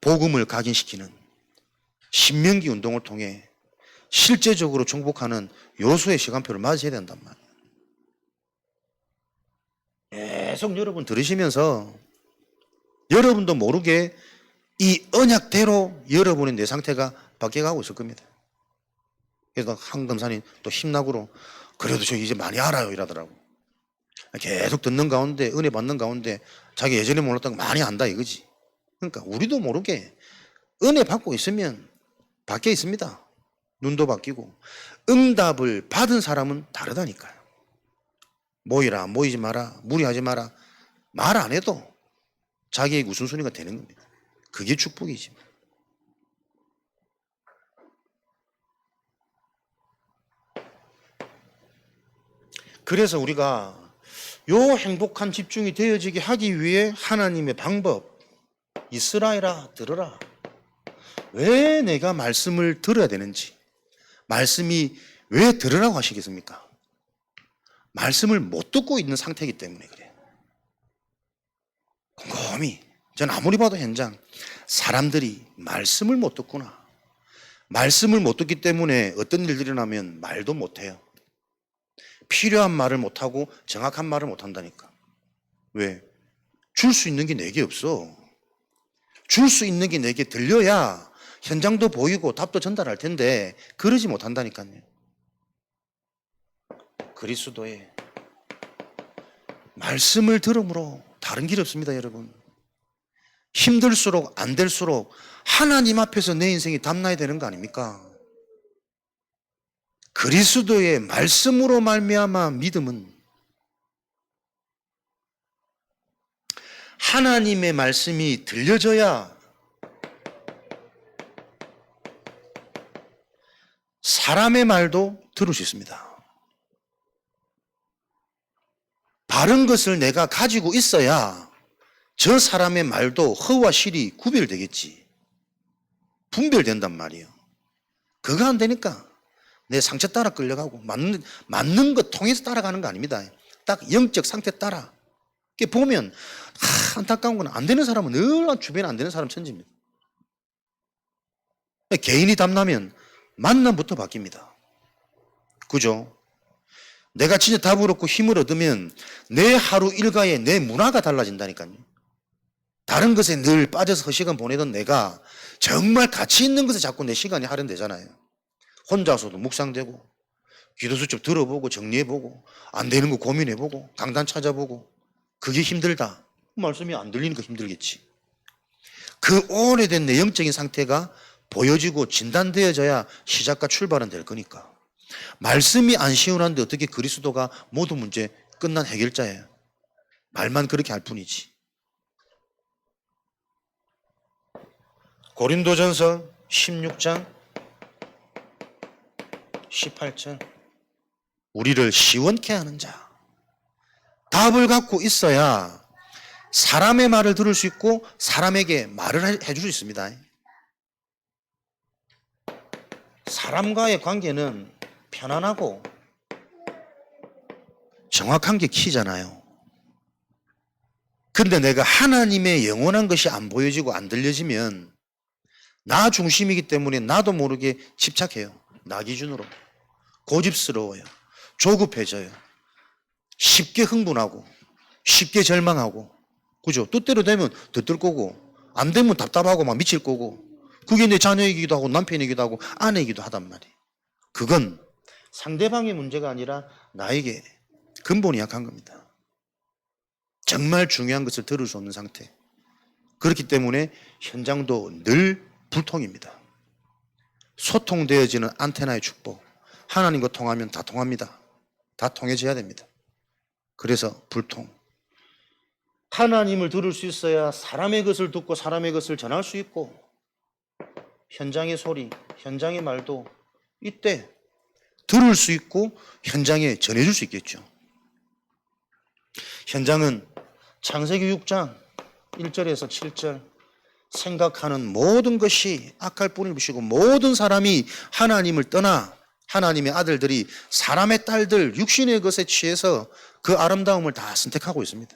복음을 각인시키는 신명기 운동을 통해 실제적으로 정복하는 요소의 시간표를 맞으셔야 된단 말이에요. 계속 여러분 들으시면서 여러분도 모르게 이 언약대로 여러분의 내 상태가 바뀌어가고 있을 겁니다. 그래서 한 검사님 또 힘나고로 그래도 저 이제 많이 알아요 이러더라고. 계속 듣는 가운데 은혜 받는 가운데 자기 예전에 몰랐던 거 많이 안다 이거지. 그러니까 우리도 모르게 은혜 받고 있으면 바뀌어 있습니다. 눈도 바뀌고 응답을 받은 사람은 다르다니까요. 모이라 모이지 마라 무리하지 마라 말 안 해도 자기의 우선순위가 되는 겁니다. 그게 축복이지. 그래서 우리가 요 행복한 집중이 되어지게 하기 위해 하나님의 방법, 이스라엘아 들으라. 왜 내가 말씀을 들어야 되는지, 말씀이 왜 들으라고 하시겠습니까? 말씀을 못 듣고 있는 상태이기 때문에 그래요. 곰곰이 전 아무리 봐도 현장 사람들이 말씀을 못 듣구나. 말씀을 못 듣기 때문에 어떤 일들이 일어나면 말도 못해요. 필요한 말을 못하고 정확한 말을 못한다니까. 왜? 줄 수 있는 게 내게 없어. 줄 수 있는 게 내게 들려야 현장도 보이고 답도 전달할 텐데 그러지 못한다니까요. 그리스도의 말씀을 들음으로 다른 길 없습니다, 여러분. 힘들수록 안 될수록 하나님 앞에서 내 인생이 담나야 되는 거 아닙니까? 그리스도의 말씀으로 말미암아 믿음은 하나님의 말씀이 들려져야 사람의 말도 들을 수 있습니다. 바른 것을 내가 가지고 있어야 저 사람의 말도 허와 실이 구별되겠지. 분별된단 말이에요. 그거 안 되니까 내 상처 따라 끌려가고 맞는 것 통해서 따라가는 거 아닙니다. 딱 영적 상태 따라. 이렇게 보면 안타까운 건 안 되는 사람은 늘 주변에 안 되는 사람 천지입니다. 개인이 담나면 만남부터 바뀝니다. 그죠? 내가 진짜 답을 얻고 힘을 얻으면 내 하루 일과에 내 문화가 달라진다니까요. 다른 것에 늘 빠져서 시간 보내던 내가 정말 가치 있는 것에 자꾸 내 시간이 할애되잖아요. 혼자서도 묵상되고 기도수 좀 들어보고 정리해보고 안 되는 거 고민해보고 강단 찾아보고 그게 힘들다. 말씀이 안 들리니까 힘들겠지. 그 오래된 내 영적인 상태가 보여지고 진단되어져야 시작과 출발은 될 거니까. 말씀이 안 시원한데 어떻게 그리스도가 모든 문제 끝난 해결자예요. 말만 그렇게 할 뿐이지. 고린도전서 16장 18절 우리를 시원케 하는 자. 답을 갖고 있어야 사람의 말을 들을 수 있고 사람에게 말을 해줄 수 있습니다. 사람과의 관계는 편안하고 정확한 게 키잖아요. 근데 내가 하나님의 영원한 것이 안 보여지고 안 들려지면 나 중심이기 때문에 나도 모르게 집착해요. 나 기준으로. 고집스러워요. 조급해져요. 쉽게 흥분하고 쉽게 절망하고 그죠? 뜻대로 되면 들뜰 거고 안 되면 답답하고 막 미칠 거고 그게 내 자녀이기도 하고 남편이기도 하고 아내이기도 하단 말이에요. 그건 상대방의 문제가 아니라 나에게 근본이 약한 겁니다. 정말 중요한 것을 들을 수 없는 상태. 그렇기 때문에 현장도 늘 불통입니다. 소통되어지는 안테나의 축복. 하나님과 통하면 다 통합니다. 다 통해져야 됩니다. 그래서 불통. 하나님을 들을 수 있어야 사람의 것을 듣고 사람의 것을 전할 수 있고, 현장의 소리, 현장의 말도 이때 들을 수 있고 현장에 전해줄 수 있겠죠. 현장은 창세기 6장 1절에서 7절, 생각하는 모든 것이 악할 뿌리를 부시고 모든 사람이 하나님을 떠나 하나님의 아들들이 사람의 딸들 육신의 것에 취해서 그 아름다움을 다 선택하고 있습니다.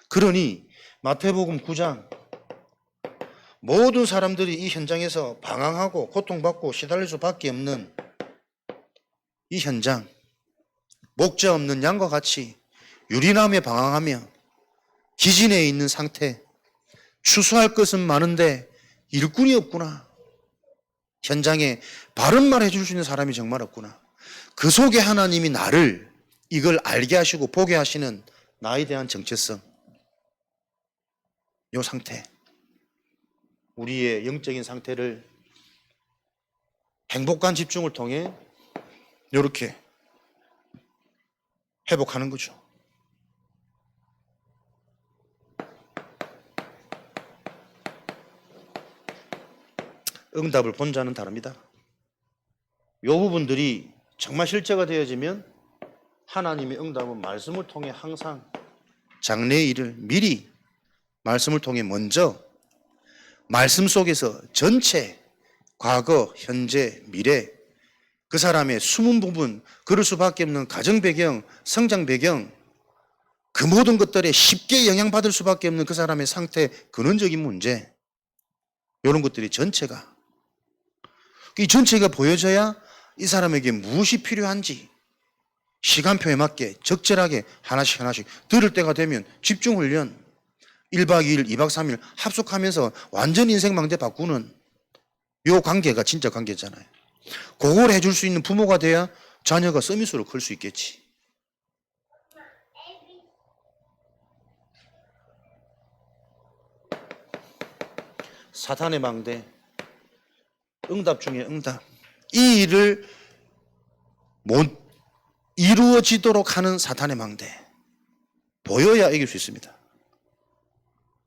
그러니 마태복음 9장, 모든 사람들이 이 현장에서 방황하고 고통받고 시달릴 수밖에 없는 이 현장, 목자 없는 양과 같이 유리나무에 방황하며 기진해 있는 상태, 추수할 것은 많은데 일꾼이 없구나. 현장에 바른 말 해줄 수 있는 사람이 정말 없구나. 그 속에 하나님이 나를 이걸 알게 하시고 보게 하시는 나에 대한 정체성, 이 상태, 우리의 영적인 상태를 행복한 집중을 통해 이렇게 회복하는 거죠. 응답을 본 자는 다릅니다. 이 부분들이 정말 실제가 되어지면 하나님의 응답은 말씀을 통해 항상 장래의 일을 미리 말씀을 통해 먼저 말씀 속에서 전체 과거, 현재, 미래, 그 사람의 숨은 부분, 그럴 수밖에 없는 가정 배경, 성장 배경, 그 모든 것들에 쉽게 영향받을 수밖에 없는 그 사람의 상태, 근원적인 문제, 이런 것들이 전체가, 이 전체가 보여져야 이 사람에게 무엇이 필요한지 시간표에 맞게 적절하게 하나씩 하나씩 들을 때가 되면 집중훈련 1박 2일, 2박 3일 합숙하면서 완전 인생망대 바꾸는 요 관계가 진짜 관계잖아요. 그걸 해줄 수 있는 부모가 돼야 자녀가 서밋으로 클 수 있겠지. 사탄의 망대, 응답 중에 응답. 이 일을 못 이루어지도록 하는 사탄의 망대. 보여야 이길 수 있습니다.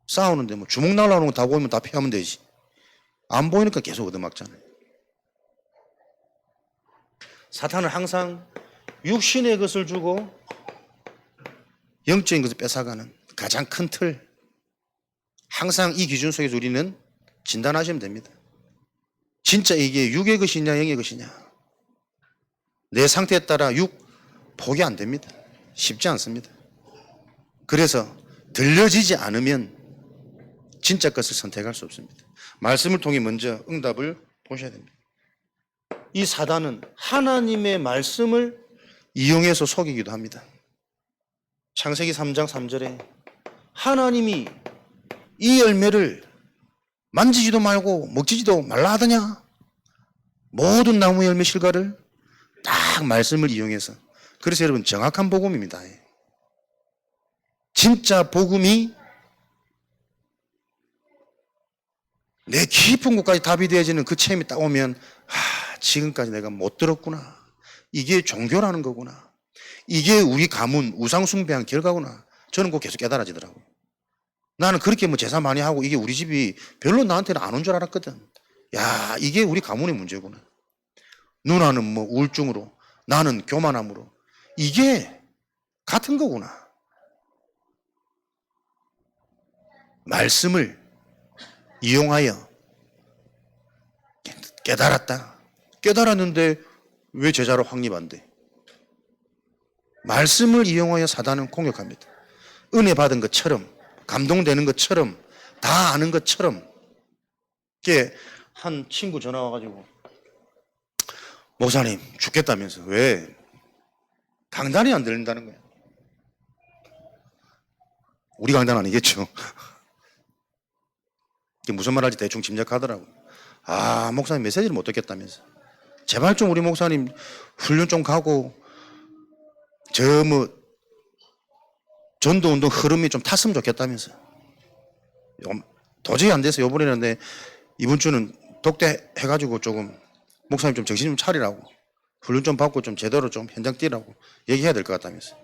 싸우는데 뭐 주먹 날라오는 거 다 보이면 다 피하면 되지. 안 보이니까 계속 얻어맞잖아요. 사탄은 항상 육신의 것을 주고 영적인 것을 뺏어가는 가장 큰 틀. 항상 이 기준 속에서 우리는 진단하시면 됩니다. 진짜 이게 육의 것이냐 영의 것이냐. 내 상태에 따라 육 포기 안 됩니다. 쉽지 않습니다. 그래서 들려지지 않으면 진짜 것을 선택할 수 없습니다. 말씀을 통해 먼저 응답을 보셔야 됩니다. 이 사단은 하나님의 말씀을 이용해서 속이기도 합니다. 창세기 3장 3절에 하나님이 이 열매를 만지지도 말고 먹지도 말라 하더냐. 모든 나무 열매 실과를 딱 말씀을 이용해서. 그래서 여러분 정확한 복음입니다. 진짜 복음이 내 깊은 곳까지 답이 되어지는 그 체험이 딱 오면 지금까지 내가 못 들었구나. 이게 종교라는 거구나. 이게 우리 가문 우상 숭배한 결과구나. 저는 그거 계속 깨달아지더라고요. 나는 그렇게 뭐 제사 많이 하고 이게 우리 집이 별로 나한테는 안 온 줄 알았거든. 야, 이게 우리 가문의 문제구나. 누나는 뭐 우울증으로, 나는 교만함으로. 이게 같은 거구나. 말씀을 이용하여 깨달았다. 깨달았는데 왜 제자로 확립 안 돼? 말씀을 이용하여 사단은 공격합니다. 은혜 받은 것처럼, 감동되는 것처럼, 다 아는 것처럼. 이게 한 친구 전화 와가지고 목사님 죽겠다면서. 왜? 강단이 안 들린다는 거야. 우리 강단 아니겠죠. 이게 무슨 말 할지 대충 짐작하더라고. 아, 목사님 메시지를 못 듣겠다면서. 제발 좀 우리 목사님 훈련 좀 가고 저 뭐 전도 운동 흐름이 좀 탔으면 좋겠다면서. 도저히 안 돼서 요번에는 이번 주는 독대 해가지고 조금 목사님 좀 정신 좀 차리라고. 훈련 좀 받고 좀 제대로 좀 현장 뛰라고 얘기해야 될 것 같다면서.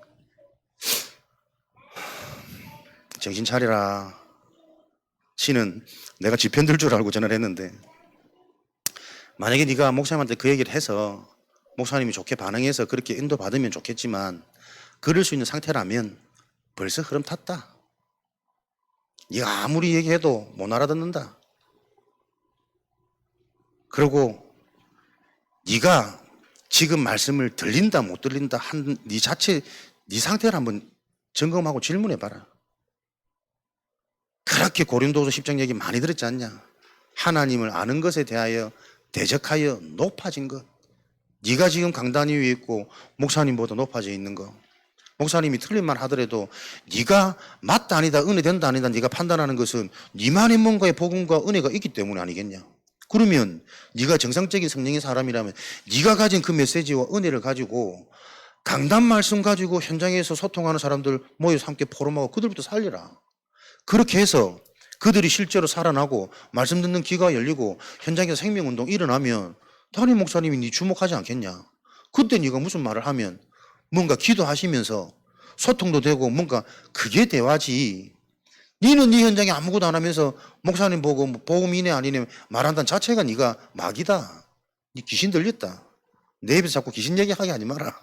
정신 차리라. 씨는 내가 지 편 들 줄 알고 전화를 했는데, 만약에 네가 목사님한테 그 얘기를 해서 목사님이 좋게 반응해서 그렇게 인도받으면 좋겠지만 그럴 수 있는 상태라면 벌써 흐름 탔다. 네가 아무리 얘기해도 못 알아듣는다. 그리고 네가 지금 말씀을 들린다 못 들린다 한 네 자체 네 상태를 한번 점검하고 질문해 봐라. 그렇게 고린도서 10장 얘기 많이 들었지 않냐? 하나님을 아는 것에 대하여 대적하여 높아진 것. 네가 지금 강단 위에 있고 목사님보다 높아져 있는 거. 목사님이 틀린 말 하더라도 네가 맞다 아니다 은혜 된다 아니다 네가 판단하는 것은 네만의 뭔가의 복음과 은혜가 있기 때문에 아니겠냐. 그러면 네가 정상적인 성령의 사람이라면 네가 가진 그 메시지와 은혜를 가지고 강단 말씀 가지고 현장에서 소통하는 사람들 모여서 함께 포럼하고 그들부터 살리라. 그렇게 해서 그들이 실제로 살아나고 말씀 듣는 귀가 열리고 현장에서 생명운동 일어나면 담임 목사님이 네 주목하지 않겠냐. 그때 네가 무슨 말을 하면 뭔가 기도하시면서 소통도 되고 뭔가 그게 대화지. 니는 네 현장에 아무것도 안 하면서 목사님 보고 뭐 복음이네 아니네 말한다는 자체가 네가 막이다. 네 귀신 들렸다. 내 입에서 자꾸 귀신 얘기하게 하지 마라.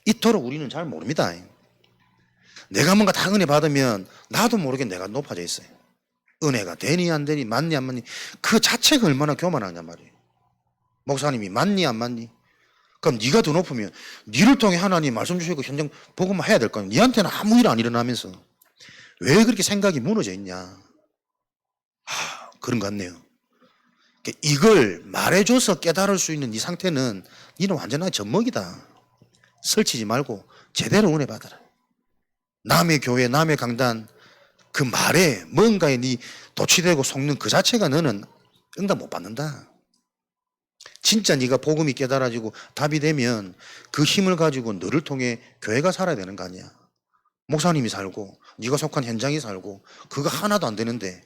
이토록 우리는 잘 모릅니다. 내가 뭔가 다 은혜 받으면 나도 모르게 내가 높아져 있어요. 은혜가 되니 안 되니 맞니 안 맞니 그 자체가 얼마나 교만하냐 말이에요. 목사님이 맞니 안 맞니? 그럼 네가 더 높으면 네를 통해 하나님 말씀 주시고 현장 복음만 해야 될 거 아니야. 네한테는 아무 일 안 일어나면서 왜 그렇게 생각이 무너져 있냐. 그런 것 같네요. 이걸 말해줘서 깨달을 수 있는 네 상태는 네는 완전하게 젖먹이다. 설치지 말고 제대로 은혜 받아라. 남의 교회 남의 강단 그 말에 뭔가에 네 도취되고 속는 그 자체가 너는 응답 못 받는다. 진짜 네가 복음이 깨달아지고 답이 되면 그 힘을 가지고 너를 통해 교회가 살아야 되는 거 아니야. 목사님이 살고 네가 속한 현장이 살고 그거 하나도 안 되는데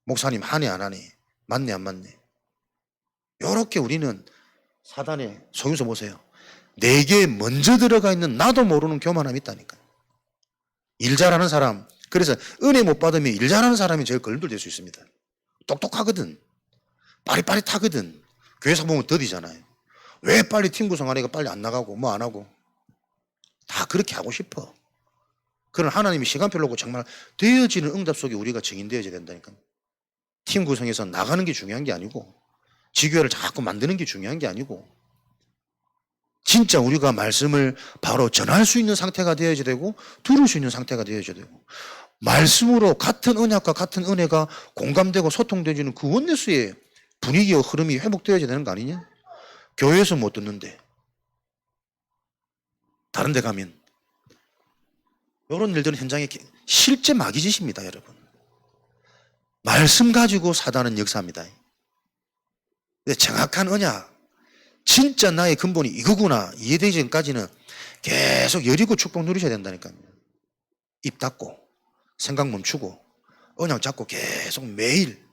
목사님 하네 안 하네 맞네 안 맞네. 요렇게 우리는 사단의 속임수 보세요. 내게 먼저 들어가 있는 나도 모르는 교만함이 있다니까. 일 잘하는 사람, 그래서 은혜 못 받으면 일 잘하는 사람이 제일 걸림돌 수 있습니다. 똑똑하거든. 빠릿빠릿하거든. 교회에서 보면 더디잖아요. 왜 빨리 팀 구성하니까 빨리 안 나가고 뭐 안 하고 다 그렇게 하고 싶어. 그런 하나님이 시간표로 정말 되어지는 응답 속에 우리가 증인되어져야 된다니까. 팀 구성에서 나가는 게 중요한 게 아니고 지교회를 자꾸 만드는 게 중요한 게 아니고 진짜 우리가 말씀을 바로 전할 수 있는 상태가 되어야 되고 들을 수 있는 상태가 되어야 되고 말씀으로 같은 언약과 같은 은혜가 공감되고 소통되어지는 그 원내수의 분위기와 흐름이 회복되어야 되는 거 아니냐? 교회에서 못 듣는데 다른 데 가면 이런 일들은 현장에 실제 마귀짓입니다, 여러분. 말씀 가지고 사단은 역사합니다. 정확한 언약, 진짜 나의 근본이 이거구나 이해되기 전까지는 계속 여리고 축복 누리셔야 된다니까요. 입 닫고 생각 멈추고 언약 잡고 계속 매일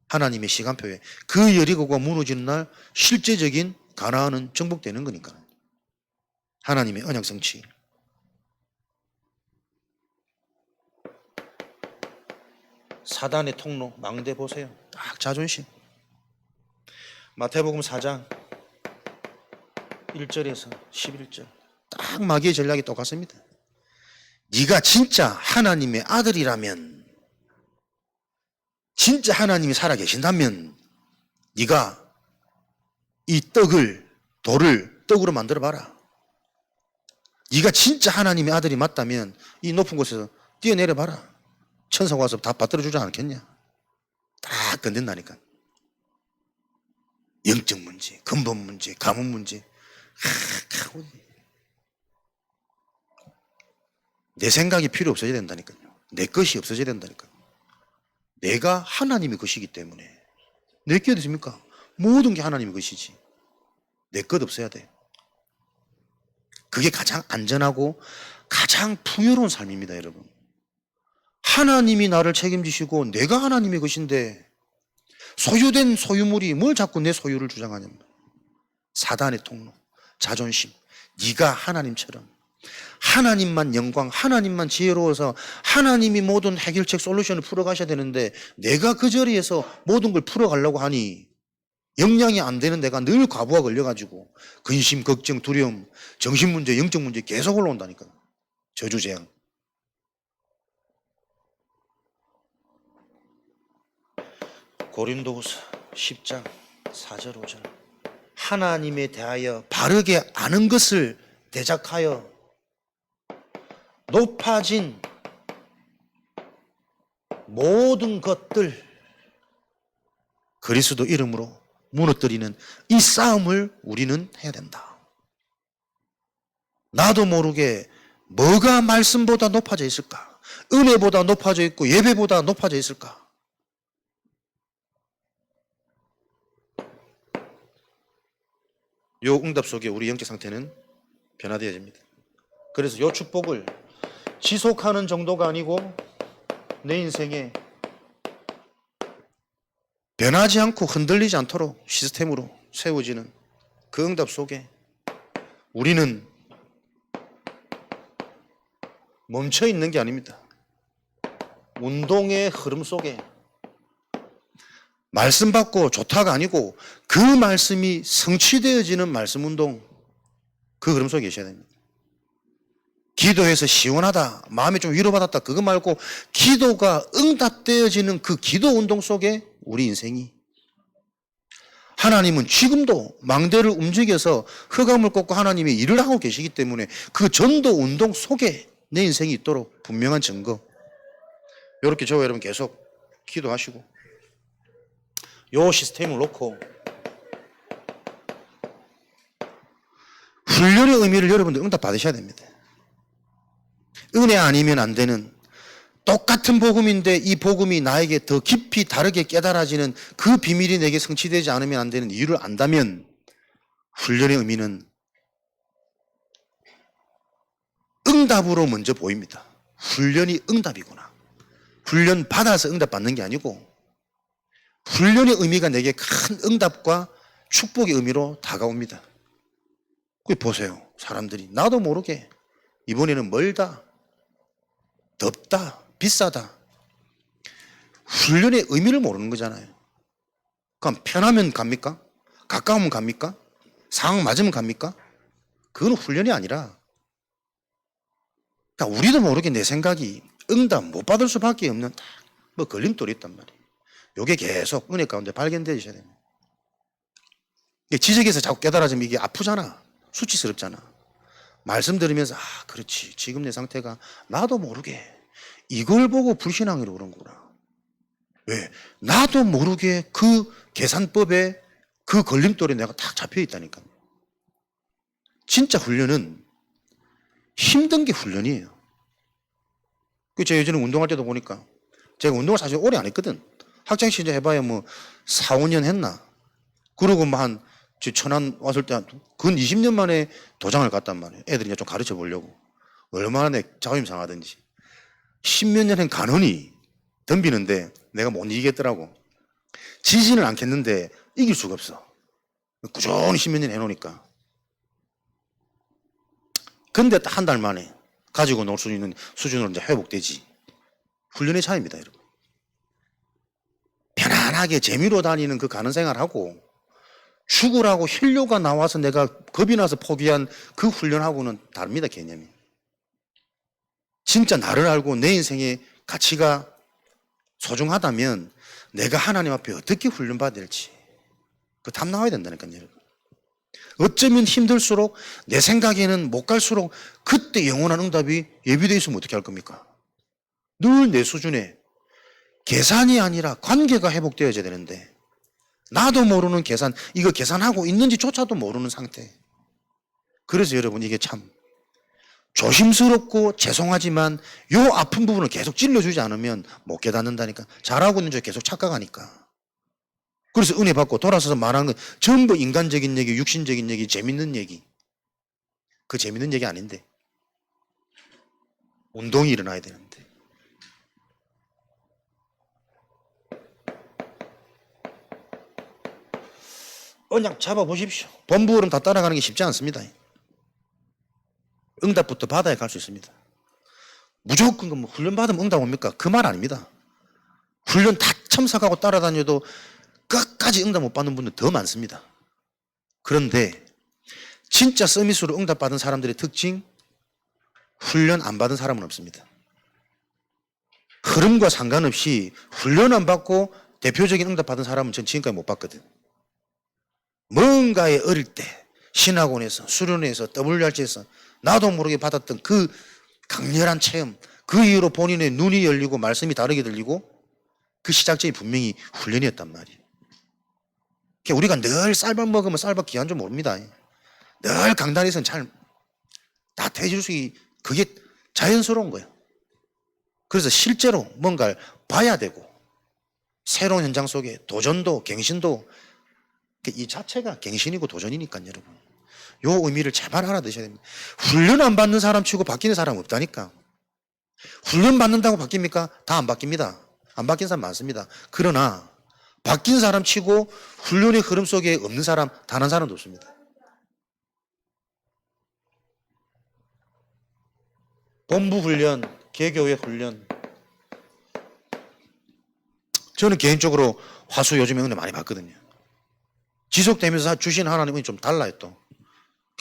하나님의 시간표에 그 여리고가 무너지는 날 실제적인 가나안은 정복되는 거니까. 하나님의 언약 성취. 사단의 통로 망대 보세요. 딱 자존심. 마태복음 4장 1절에서 11절 딱 마귀의 전략이 똑같습니다. 네가 진짜 하나님의 아들이라면 진짜 하나님이 살아계신다면 네가 이 돌을 떡으로 만들어 봐라. 네가 진짜 하나님의 아들이 맞다면 이 높은 곳에서 뛰어내려 봐라. 천사가 와서 다 받들어 주지 않겠냐. 다 건든다니까. 영적 문제, 근본 문제, 가문 문제. 내 생각이 필요 없어져야 된다니까요. 내 것이 없어져야 된다니까요. 내가 하나님의 것이기 때문에 내 게 어디 있습니까? 모든 게 하나님의 것이지. 내 것 없어야 돼. 그게 가장 안전하고 가장 풍요로운 삶입니다, 여러분. 하나님이 나를 책임지시고 내가 하나님의 것인데 소유된 소유물이 뭘 자꾸 내 소유를 주장하냐면 사단의 통로, 자존심. 네가 하나님처럼 하나님만 영광, 하나님만 지혜로워서 하나님이 모든 해결책 솔루션을 풀어가셔야 되는데 내가 그 자리에서 모든 걸 풀어가려고 하니 역량이 안 되는 내가 늘 과부하 걸려가지고 근심, 걱정, 두려움, 정신문제, 영적 문제 계속 올라온다니까. 저주재앙. 고린도후서 10장 4절 5절. 하나님에 대하여 바르게 아는 것을 대적하여 높아진 모든 것들 그리스도 이름으로 무너뜨리는 이 싸움을 우리는 해야 된다. 나도 모르게 뭐가 말씀보다 높아져 있을까? 은혜보다 높아져 있고 예배보다 높아져 있을까? 요 응답 속에 우리 영적 상태는 변화되어야 됩니다. 그래서 요 축복을 지속하는 정도가 아니고 내 인생에 변하지 않고 흔들리지 않도록 시스템으로 세워지는 그 응답 속에 우리는 멈춰 있는 게 아닙니다. 운동의 흐름 속에 말씀 받고 좋다가 아니고 그 말씀이 성취되어지는 말씀 운동, 그 흐름 속에 계셔야 됩니다. 기도해서 시원하다, 마음이 좀 위로받았다, 그거 말고 기도가 응답되어지는 그 기도 운동 속에 우리 인생이, 하나님은 지금도 망대를 움직여서 흑암을 꺾고 하나님이 일을 하고 계시기 때문에 그 전도 운동 속에 내 인생이 있도록 분명한 증거. 이렇게 저와 여러분 계속 기도하시고 요 시스템을 놓고 훈련의 의미를 여러분들 응답 받으셔야 됩니다. 은혜 아니면 안 되는, 똑같은 복음인데 이 복음이 나에게 더 깊이 다르게 깨달아지는 그 비밀이 내게 성취되지 않으면 안 되는 이유를 안다면 훈련의 의미는 응답으로 먼저 보입니다. 훈련이 응답이구나. 훈련 받아서 응답 받는 게 아니고 훈련의 의미가 내게 큰 응답과 축복의 의미로 다가옵니다. 그 보세요. 사람들이 나도 모르게 이번에는 멀다, 덥다, 비싸다. 훈련의 의미를 모르는 거잖아요. 그럼 편하면 갑니까? 가까우면 갑니까? 상황 맞으면 갑니까? 그건 훈련이 아니라, 그러니까 우리도 모르게 내 생각이 응답 못 받을 수밖에 없는 뭐 걸림돌이 있단 말이에요. 이게 계속 은혜 가운데 발견되셔야 됩니다. 지적에서 자꾸 깨달아지면 이게 아프잖아. 수치스럽잖아. 말씀 들으면서 그렇지, 지금 내 상태가 나도 모르게 이걸 보고 불신앙으로 그런구나. 왜? 나도 모르게 그 계산법에 그 걸림돌에 내가 딱 잡혀 있다니까. 진짜 훈련은 힘든 게 훈련이에요. 제가 예전에 운동할 때도 보니까, 제가 운동을 사실 오래 안 했거든. 학창시절 해봐야 뭐 4, 5년 했나. 그러고 뭐 한 천안 왔을 때 근 20년 만에 도장을 갔단 말이에요. 애들이 좀 가르쳐 보려고. 얼마나 내 자존심 상하든지. 10몇 년 한 간언이 덤비는데 내가 못 이기겠더라고. 지지는 않겠는데 이길 수가 없어. 꾸준히 10몇 년 해놓으니까. 근데 딱 한 달 만에 가지고 놀 수 있는 수준으로 이제 회복되지. 훈련의 차이입니다, 여러분. 편안하게 재미로 다니는 그 가는 생활하고 죽으라고 혈료가 나와서 내가 겁이 나서 포기한 그 훈련하고는 다릅니다, 개념이. 진짜 나를 알고 내 인생의 가치가 소중하다면 내가 하나님 앞에 어떻게 훈련받아야 될지 그 답 나와야 된다니까요, 여러분. 어쩌면 힘들수록 내 생각에는 못 갈수록 그때 영원한 응답이 예비되어 있으면 어떻게 할 겁니까? 늘 내 수준에 계산이 아니라 관계가 회복되어야 되는데 나도 모르는 계산, 이거 계산하고 있는지조차도 모르는 상태. 그래서 여러분 이게 참 조심스럽고 죄송하지만 요 아픈 부분을 계속 찔러주지 않으면 못 깨닫는다니까. 잘하고 있는 줄 계속 착각하니까. 그래서 은혜 받고 돌아서서 말하는 건 전부 인간적인 얘기, 육신적인 얘기, 재밌는 얘기. 그 재밌는 얘기 아닌데. 운동이 일어나야 되는데. 언약 잡아보십시오. 본부 흐름 다 따라가는 게 쉽지 않습니다. 응답부터 받아야 갈 수 있습니다. 무조건 뭐 훈련 받으면 응답 옵니까? 그 말 아닙니다. 훈련 다 첨삭하고 따라다녀도 끝까지 응답 못 받는 분들 더 많습니다. 그런데 진짜 서밋으로 응답 받은 사람들의 특징, 훈련 안 받은 사람은 없습니다. 흐름과 상관없이 훈련 안 받고 대표적인 응답 받은 사람은 전 지금까지 못 봤거든. 뭔가에 어릴 때 신학원에서 수련회에서 WRC에서 나도 모르게 받았던 그 강렬한 체험, 그 이후로 본인의 눈이 열리고 말씀이 다르게 들리고 그 시작점이 분명히 훈련이었단 말이에요. 우리가 늘 쌀밥 먹으면 쌀밥 귀한 줄 모릅니다. 늘 강단에서는 잘 나태해질 수 있는 그게 자연스러운 거예요. 그래서 실제로 뭔가를 봐야 되고 새로운 현장 속에 도전도 갱신도 이 자체가 갱신이고 도전이니까 여러분. 요 의미를 제발 알아두셔야 됩니다. 훈련 안 받는 사람 치고 바뀌는 사람 없다니까. 훈련 받는다고 바뀝니까? 다 안 바뀝니다. 안 바뀐 사람 많습니다. 그러나 바뀐 사람 치고 훈련의 흐름 속에 없는 사람 단 한 사람도 없습니다. 본부 훈련, 개교회 훈련. 저는 개인적으로 화수 요즘에 은혜 많이 받거든요. 지속되면서 주신 하나님은 좀 달라요 또.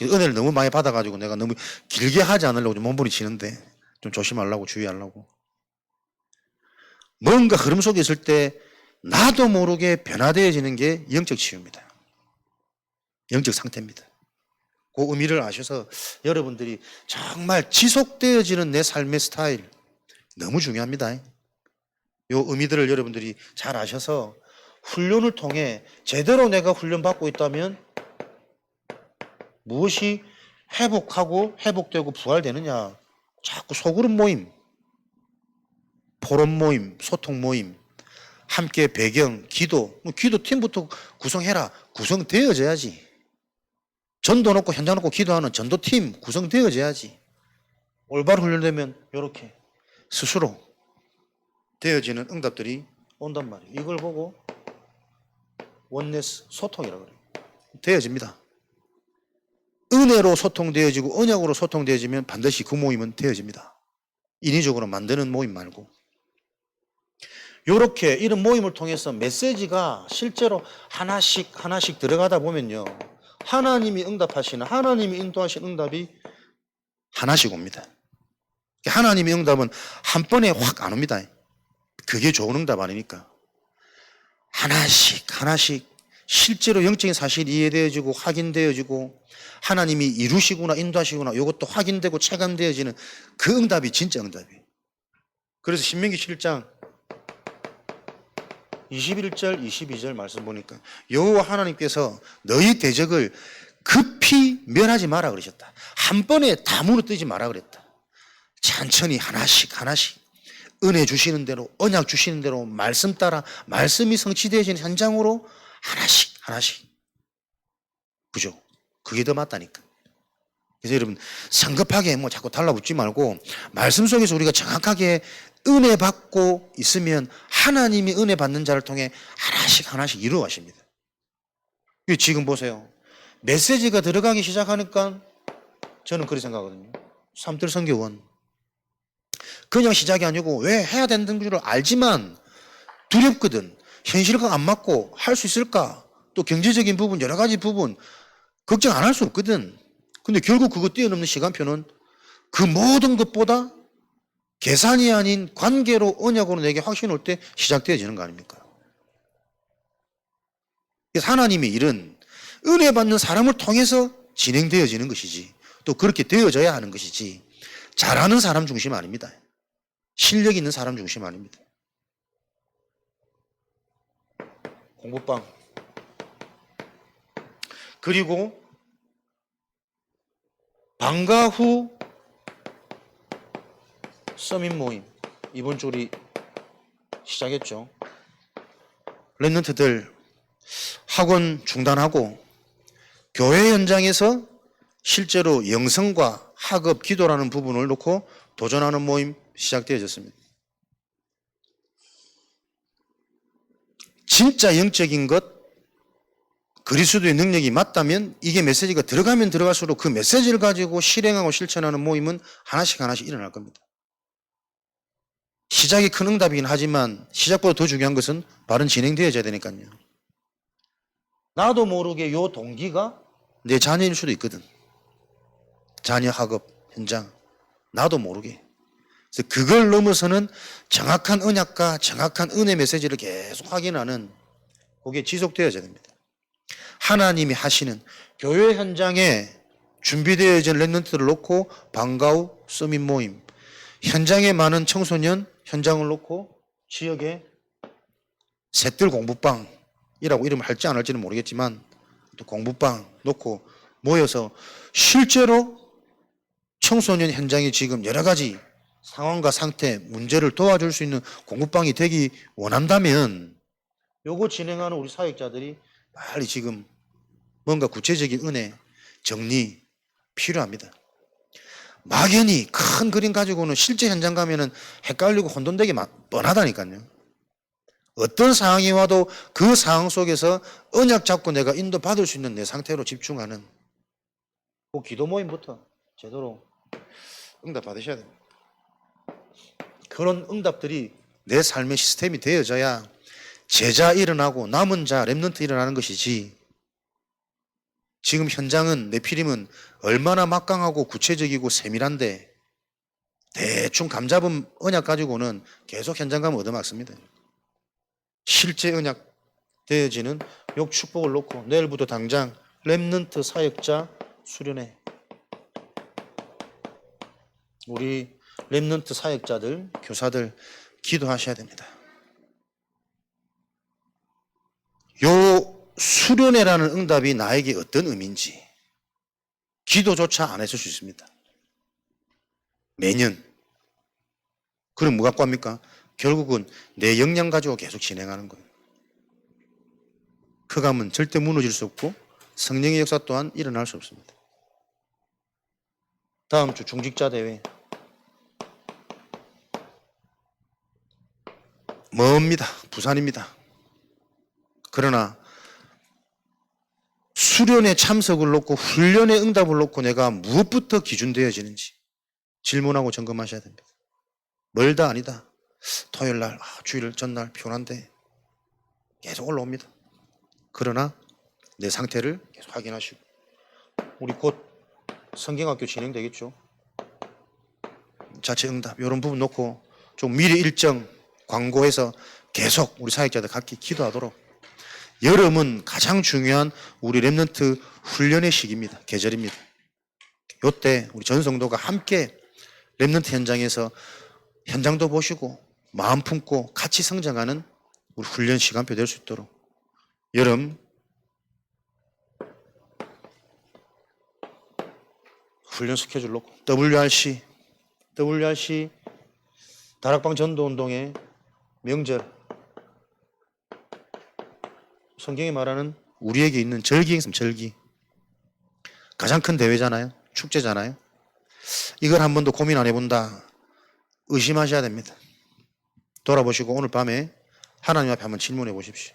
은혜를 너무 많이 받아가지고 내가 너무 길게 하지 않으려고 좀 몸부림치는데 좀 조심하려고 주의하려고. 뭔가 흐름 속에 있을 때 나도 모르게 변화되어지는 게 영적 치유입니다. 영적 상태입니다. 그 의미를 아셔서 여러분들이 정말 지속되어지는 내 삶의 스타일 너무 중요합니다. 요 의미들을 여러분들이 잘 아셔서 훈련을 통해 제대로 내가 훈련받고 있다면 무엇이 회복하고 회복되고 부활되느냐. 자꾸 소그룹 모임, 포럼 모임, 소통 모임, 함께 배경, 기도, 기도 팀부터 구성해라. 구성되어져야지. 전도 놓고 현장 놓고 기도하는 전도팀 구성되어져야지. 올바로 훈련되면 이렇게 스스로 되어지는 응답들이 온단 말이에요. 이걸 보고 원네스 소통이라고 그래요. 되어집니다. 은혜로 소통되어지고 언약으로 소통되어지면 반드시 그 모임은 되어집니다. 인위적으로 만드는 모임 말고. 이렇게 이런 모임을 통해서 메시지가 실제로 하나씩 들어가다 보면요. 하나님이 응답하시는, 하나님이 인도하시는 응답이 하나씩 옵니다. 하나님의 응답은 한 번에 확 안 옵니다. 그게 좋은 응답 아니니까. 하나씩 실제로 영적인 사실이 이해되어지고 확인되어지고 하나님이 이루시구나 인도하시구나 이것도 확인되고 체감되어지는 그 응답이 진짜 응답이에요. 그래서 신명기 7장 21절 22절 말씀 보니까 여호와 하나님께서 너희 대적을 급히 멸하지 마라 그러셨다. 한 번에 다 무너뜨리지 마라 그랬다. 천천히 하나씩 은혜 주시는 대로 언약 주시는 대로 말씀 따라 말씀이 성취되어지는 현장으로 하나씩 그죠? 그게 더 맞다니까. 그래서 여러분 성급하게 뭐 자꾸 달라붙지 말고 말씀 속에서 우리가 정확하게 은혜 받고 있으면 하나님이 은혜 받는 자를 통해 하나씩 이루어 가십니다. 지금 보세요. 메시지가 들어가기 시작하니까 저는 그렇게 생각하거든요. 삼들 선교원 그냥 시작이 아니고 왜 해야 되는 줄 알지만 두렵거든. 현실과 안 맞고 할 수 있을까? 또 경제적인 부분 여러 가지 부분 걱정 안 할 수 없거든. 근데 결국 그거 뛰어넘는 시간표는 그 모든 것보다 계산이 아닌 관계로 언약으로 내게 확신 올 때 시작되어지는 거 아닙니까? 그래서 하나님의 일은 은혜 받는 사람을 통해서 진행되어지는 것이지 또 그렇게 되어져야 하는 것이지 잘하는 사람 중심 아닙니다. 실력 있는 사람 중심 아닙니다. 공부방 그리고 방과 후 서밋 모임 이번 주 우리 시작했죠. 랩런트들 학원 중단하고 교회 현장에서 실제로 영성과 학업, 기도라는 부분을 놓고 도전하는 모임 시작되어졌습니다. 진짜 영적인 것 그리스도의 능력이 맞다면 이게 메시지가 들어가면 들어갈수록 그 메시지를 가지고 실행하고 실천하는 모임은 하나씩 하나씩 일어날 겁니다. 시작이 큰 응답이긴 하지만 시작보다 더 중요한 것은 바른 진행되어져야 되니까요. 나도 모르게 요 동기가 내 자녀일 수도 있거든. 자녀 학업 현장 나도 모르게. 그래서 그걸 넘어서는 정확한 언약과 정확한 은혜 메시지를 계속 확인하는 그게 지속되어져야 됩니다. 하나님이 하시는 교회 현장에 준비되어진 렘넌트를 놓고 방과 후 서밋 모임, 현장에 많은 청소년 현장을 놓고 지역에 셋들 공부방이라고 이름을 할지 안 할지는 모르겠지만 또 공부방 놓고 모여서 실제로 청소년 현장이 지금 여러 가지 상황과 상태, 문제를 도와줄 수 있는 공부방이 되기 원한다면 요거 진행하는 우리 사역자들이 빨리 지금 뭔가 구체적인 은혜, 정리 필요합니다. 막연히 큰 그림 가지고는 실제 현장 가면은 헷갈리고 혼돈되게 뻔하다니까요. 어떤 상황이 와도 그 상황 속에서 언약 잡고 내가 인도 받을 수 있는 내 상태로 집중하는 그 기도 모임부터 제대로 응답 받으셔야 됩니다. 그런 응답들이 내 삶의 시스템이 되어져야 제자 일어나고 남은 자 렘넌트 일어나는 것이지, 지금 현장은 네피림은 얼마나 막강하고 구체적이고 세밀한데 대충 감잡은 언약 가지고는 계속 현장 가면 얻어맞습니다. 실제 언약 되어지는 요 축복을 놓고 내일부터 당장 렘넌트 사역자 수련회, 우리 렘넌트 사역자들, 교사들 기도하셔야 됩니다. 요 수련회라는 응답이 나에게 어떤 의미인지 기도조차 안 했을 수 있습니다. 매년. 그럼 뭐가 꽈입니까? 결국은 내 역량 가지고 계속 진행하는 거예요. 그 감은 절대 무너질 수 없고 성령의 역사 또한 일어날 수 없습니다. 다음 주 중직자 대회 멉니다. 부산입니다. 그러나 수련회 참석을 놓고 훈련의 응답을 놓고 내가 무엇부터 기준되어지는지 질문하고 점검하셔야 됩니다. 멀다 아니다. 토요일 날, 주일 전날 피곤한데 계속 올라옵니다. 그러나 내 상태를 계속 확인하시고, 우리 곧 성경학교 진행되겠죠. 자체 응답 이런 부분 놓고 좀 미리 일정 광고해서 계속 우리 사역자들 각기 기도하도록. 여름은 가장 중요한 우리 렘넌트 훈련의 시기입니다. 계절입니다. 이때 우리 전 성도가 함께 렘넌트 현장에서 현장도 보시고 마음 품고 같이 성장하는 우리 훈련 시간표 될 수 있도록 여름 훈련 스케줄 놓고 WRC 다락방 전도운동의 명절, 성경이 말하는 우리에게 있는 절기 행성, 절기 가장 큰 대회잖아요. 축제잖아요. 이걸 한 번도 고민 안 해본다, 의심하셔야 됩니다. 돌아보시고 오늘 밤에 하나님 앞에 한번 질문해 보십시오.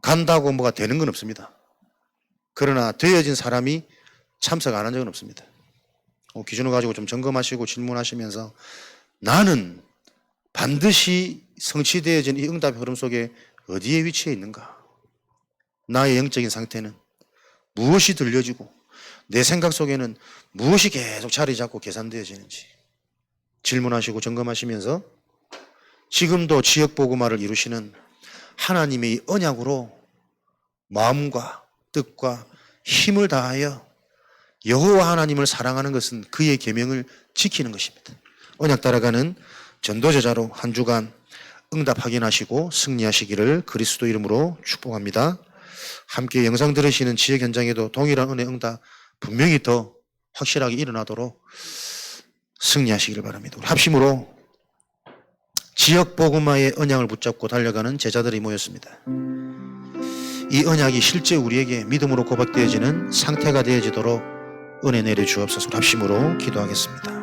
간다고 뭐가 되는 건 없습니다. 그러나 되어진 사람이 참석 안 한 적은 없습니다. 기준을 가지고 좀 점검하시고 질문하시면서 나는 반드시 성취되어진 이 응답의 흐름 속에 어디에 위치해 있는가? 나의 영적인 상태는 무엇이 들려지고 내 생각 속에는 무엇이 계속 자리 잡고 계산되어지는지 질문하시고 점검하시면서 지금도 지역 복음화를 이루시는 하나님의 언약으로 마음과 뜻과 힘을 다하여 여호와 하나님을 사랑하는 것은 그의 계명을 지키는 것입니다. 언약 따라가는 전도제자로 한 주간 응답 확인하시고 승리하시기를 그리스도 이름으로 축복합니다. 함께 영상 들으시는 지역 현장에도 동일한 은혜 응답 분명히 더 확실하게 일어나도록 승리하시기를 바랍니다. 우리 합심으로 지역 복음화의 언약을 붙잡고 달려가는 제자들이 모였습니다. 이 언약이 실제 우리에게 믿음으로 고백되어지는 상태가 되어지도록 은혜 내려 주옵소서. 합심으로 기도하겠습니다.